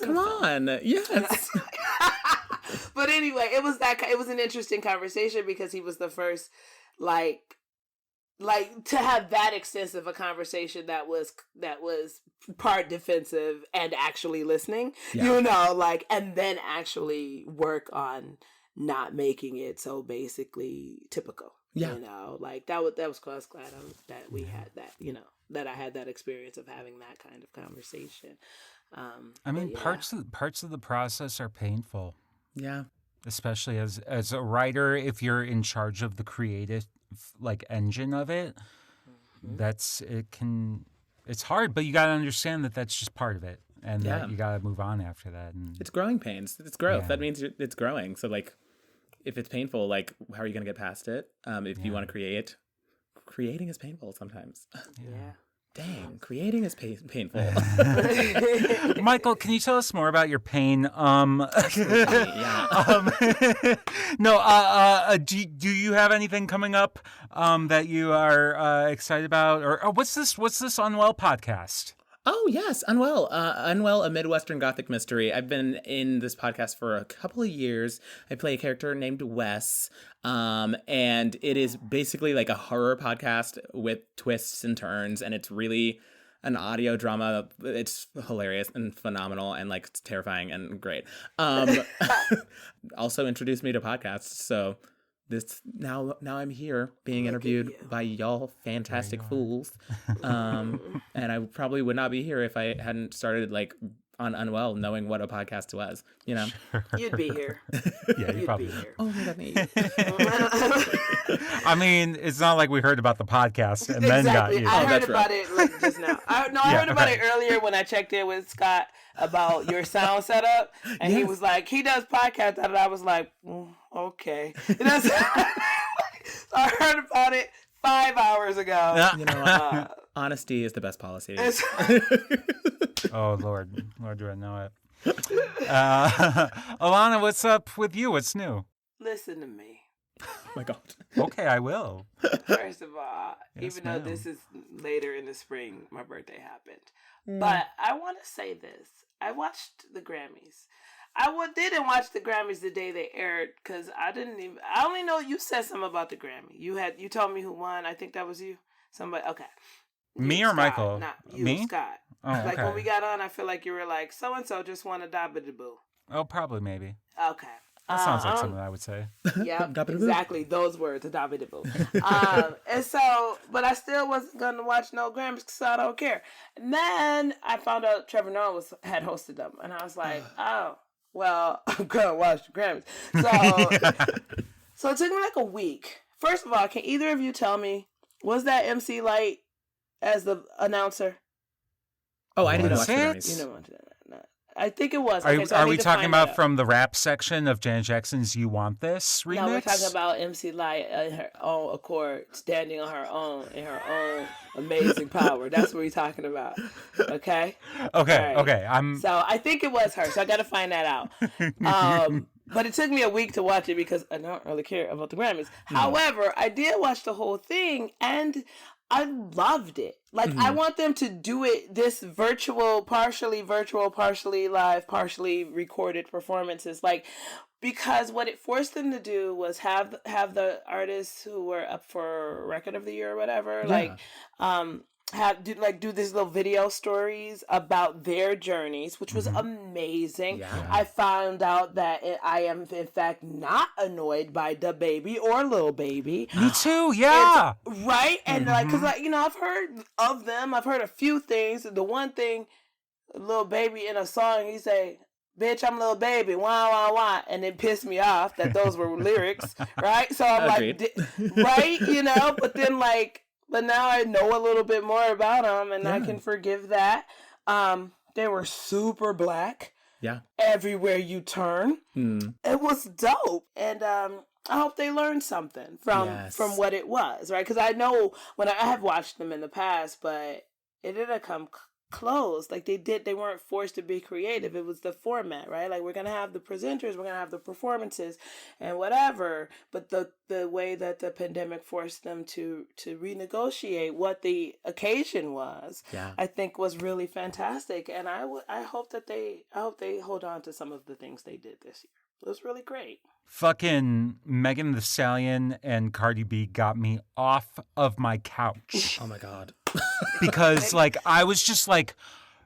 Come on. Yes. But anyway, it was an interesting conversation because he was the first, like to have that extensive a conversation that was part defensive and actually listening, you know, like, and then actually work on not making it so basically typical. Yeah. You know, like that was cool. I was glad that we had that, you know, that I had that experience of having that kind of conversation. I mean, parts of the process are painful. Yeah. Especially as a writer, if you're in charge of the creative like engine of it, it's hard, but you got to understand that that's just part of it, and that you got to move on after that. And it's growing pains. It's growth. That means it's growing. So like, if it's painful, like, how are you going to get past it? If you want to creating is painful sometimes. Yeah. Dang, creating is painful. Michael, can you tell us more about your pain? No. Do you have anything coming up that you are excited about, or what's this Unwell podcast? Oh, yes, Unwell. Unwell, a Midwestern Gothic mystery. I've been in this podcast for a couple of years. I play a character named Wes, and it is basically like a horror podcast with twists and turns, and it's really an audio drama. It's hilarious and phenomenal and, like, it's terrifying and great. Also introduced me to podcasts, so... Now I'm here being interviewed by y'all fantastic fools, and I probably would not be here if I hadn't started like on Unwell, knowing what a podcast was. You know, you'd be here. Yeah, you'd probably be here. Oh my God, me. I mean, it's not like we heard about the podcast and then got you. I heard about it like just now. I heard about it earlier when I checked in with Scott about your sound setup, and he was like, he does podcasts, and I was like, okay. I heard about it 5 hours ago. You know, honesty is the best policy. Oh, Lord, do I know it? Elana, what's up with you? What's new? Listen to me. Oh my God. Okay, I will. First of all, even though this is later in the spring, my birthday happened. But I want to say this. I watched the Grammys. I didn't watch the Grammys the day they aired because I only know you said something about the Grammy. You told me who won. I think that was you. Somebody. Okay. Me or Scott, Michael? Not you, Me? Scott. Oh, okay. Like when we got on, I feel like you were like, so-and-so just won a da-ba-da-boo. Oh, probably, maybe. Okay. That sounds like something I would say. Yeah, exactly. Those words, a da-ba-da-boo. And so, but I still wasn't going to watch no Grammys because I don't care. And then I found out Trevor Noah had hosted them. And I was like, oh, well, I'm going to watch the Grammys. So it took me like a week. First of all, can either of you tell me, was that MC Light as the announcer? Oh, I didn't watch the Grammys. You didn't watch that. I think it was. Are we talking about from the rap section of Janet Jackson's "You Want This" remix? No, we're talking about MC Light in her own accord, standing on her own in her own amazing power. That's what we're talking about. Okay. Okay. Right. Okay. So I think it was her. So I got to find that out. But it took me a week to watch it because I don't really care about the Grammys. However, I did watch the whole thing and I loved it. Like, I want them to do it, this partially live, partially recorded performances. Like, because what it forced them to do was have the artists who were up for Record of the Year or whatever, do these little video stories about their journeys, which was amazing. Yeah. I found out that I am in fact not annoyed by the baby or Lil Baby. Me too. Yeah. Right? And like, cause like, I've heard of them. I've heard a few things. The one thing, Lil Baby in a song, he say, "Bitch, I'm Lil Baby, wah, wah, wah." And it pissed me off that those were lyrics, right? So I'm Agreed. right, but then but now I know a little bit more about them and I can forgive that. They were super black. Yeah. Everywhere you turn. It was dope. And I hope they learned something from what it was, right? Because I know when I have watched them in the past, but it didn't come close like they weren't forced to be creative. It was the format, right? Like, we're gonna have the presenters, we're gonna have the performances and whatever, but the way that the pandemic forced them to renegotiate what the occasion was, I think was really fantastic. And I hope they hold on to some of the things they did this year. It was really great. Fucking Megan Thee Stallion and Cardi B got me off of my couch. Oh my God. Because I was just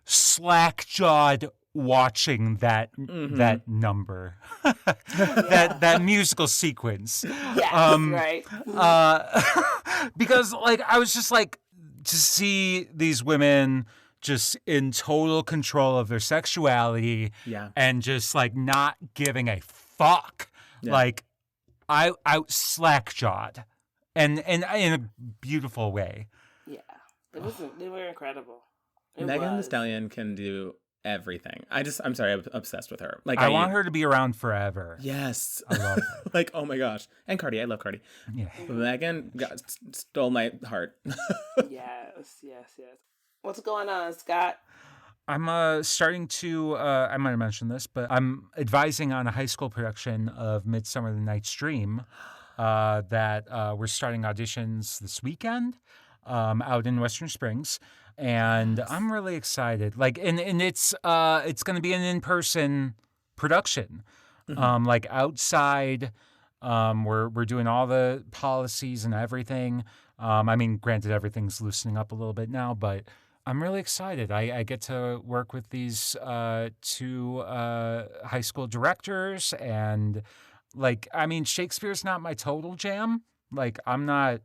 slack-jawed watching that number, that musical sequence. Yes, right. Because I was just to see these women just in total control of their sexuality, and just not giving a fuck. Yeah. I slack-jawed, and in a beautiful way. Yeah, they were incredible. Megan Thee Stallion can do everything. I'm sorry, I'm obsessed with her. I want her to be around forever. Yes, I love her. Oh my gosh, and Cardi, I love Cardi. Yeah, Megan stole my heart. Yes. What's going on, Scott? I'm starting to, I might have mentioned this, but I'm advising on a high school production of Midsummer Night's Dream that we're starting auditions this weekend out in Western Springs. And I'm really excited. And it's going to be an in-person production. Outside, we're doing all the policies and everything. Granted, everything's loosening up a little bit now, but I'm really excited. I get to work with these two high school directors, and Shakespeare's not my total jam. I'm not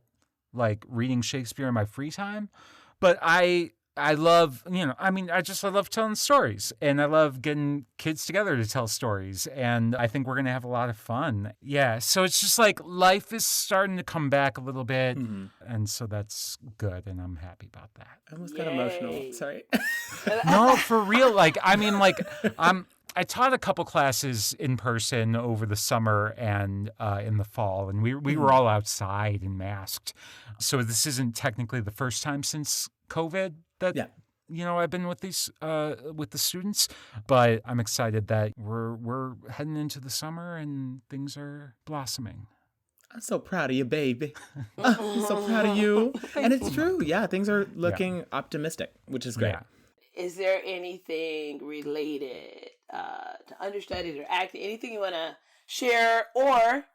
reading Shakespeare in my free time, but I love, I love telling stories, and I love getting kids together to tell stories, and I think we're going to have a lot of fun. Yeah, so it's just life is starting to come back a little bit, and so that's good, and I'm happy about that. I almost got emotional. Sorry. No, for real. I taught a couple classes in person over the summer and in the fall, and we were all outside and masked. So this isn't technically the first time since COVID that I've been with these with the students, but I'm excited that we're heading into the summer and things are blossoming. I'm so proud of you, baby. I'm so proud of you. And it's true. Yeah, things are looking optimistic, which is great. Yeah. Is there anything related to understudies or acting, anything you want to share, or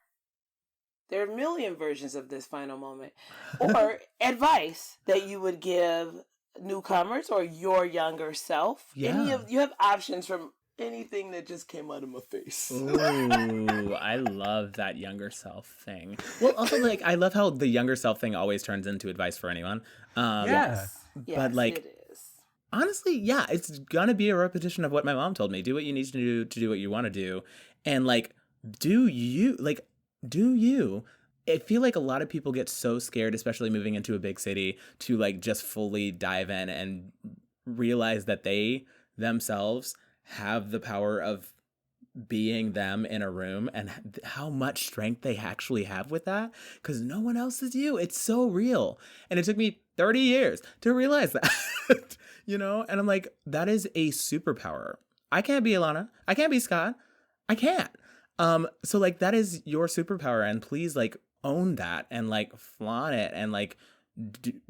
there are a million versions of this final moment, or advice that you would give newcomers or your younger self? Yeah. You have options from anything that just came out of my face. Ooh, I love that younger self thing. Well, also, I love how the younger self thing always turns into advice for anyone. Yes, but it is. Honestly, yeah, it's gonna be a repetition of what my mom told me. Do what you need to do what you want to do, and do you. I feel like a lot of people get so scared, especially moving into a big city, to just fully dive in and realize that they themselves have the power of being them in a room, and how much strength they actually have with that, because no one else is you. It's so real. And it took me 30 years to realize that, and I'm like, that is a superpower. I can't be Elana. I can't be Scott. I can't. So that is your superpower, and please own that and flaunt it and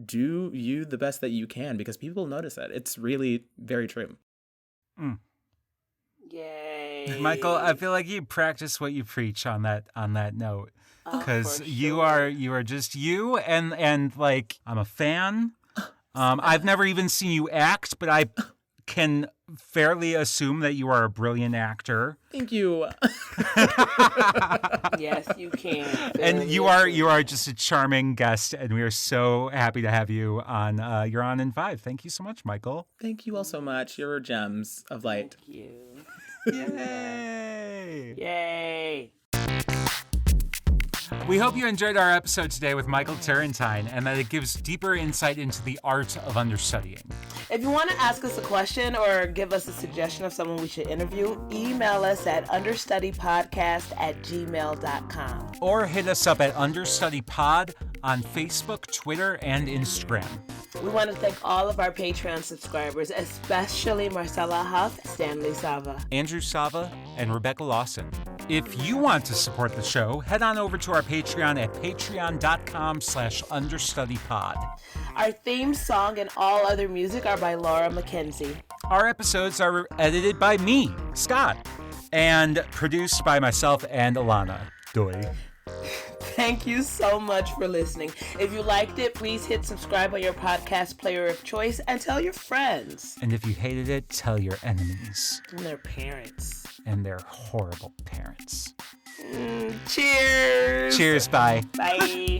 do you the best that you can, because people notice it. It's really very true. Yay. Michael, I feel like you practice what you preach on that note, because you are just you, and I'm a fan. I've never even seen you act, but I can fairly assume that you are a brilliant actor. Thank you. Yes, you can. And you are just a charming guest, and we are so happy to have you on. You're on in 5. Thank you so much, Michael. Thank you all so much. You're gems of light. Thank you. Yay! Yay. We hope you enjoyed our episode today with Michael Turrentine and that it gives deeper insight into the art of understudying. If you want to ask us a question or give us a suggestion of someone we should interview, email us at understudypodcast@gmail.com. Or hit us up at understudypod on Facebook, Twitter, and Instagram. We want to thank all of our Patreon subscribers, especially Marcella Huff, Stanley Sava, Andrew Sava, and Rebecca Lawson. If you want to support the show, head on over to our Patreon at patreon.com/understudypod. Our theme song and all other music are by Laura McKenzie. Our episodes are edited by me, Scott, and produced by myself and Elana. Doi. Thank you so much for listening. If you liked it, please hit subscribe on your podcast player of choice and tell your friends. And if you hated it, tell your enemies. And their parents. And their horrible parents. Cheers. Cheers, bye. Bye.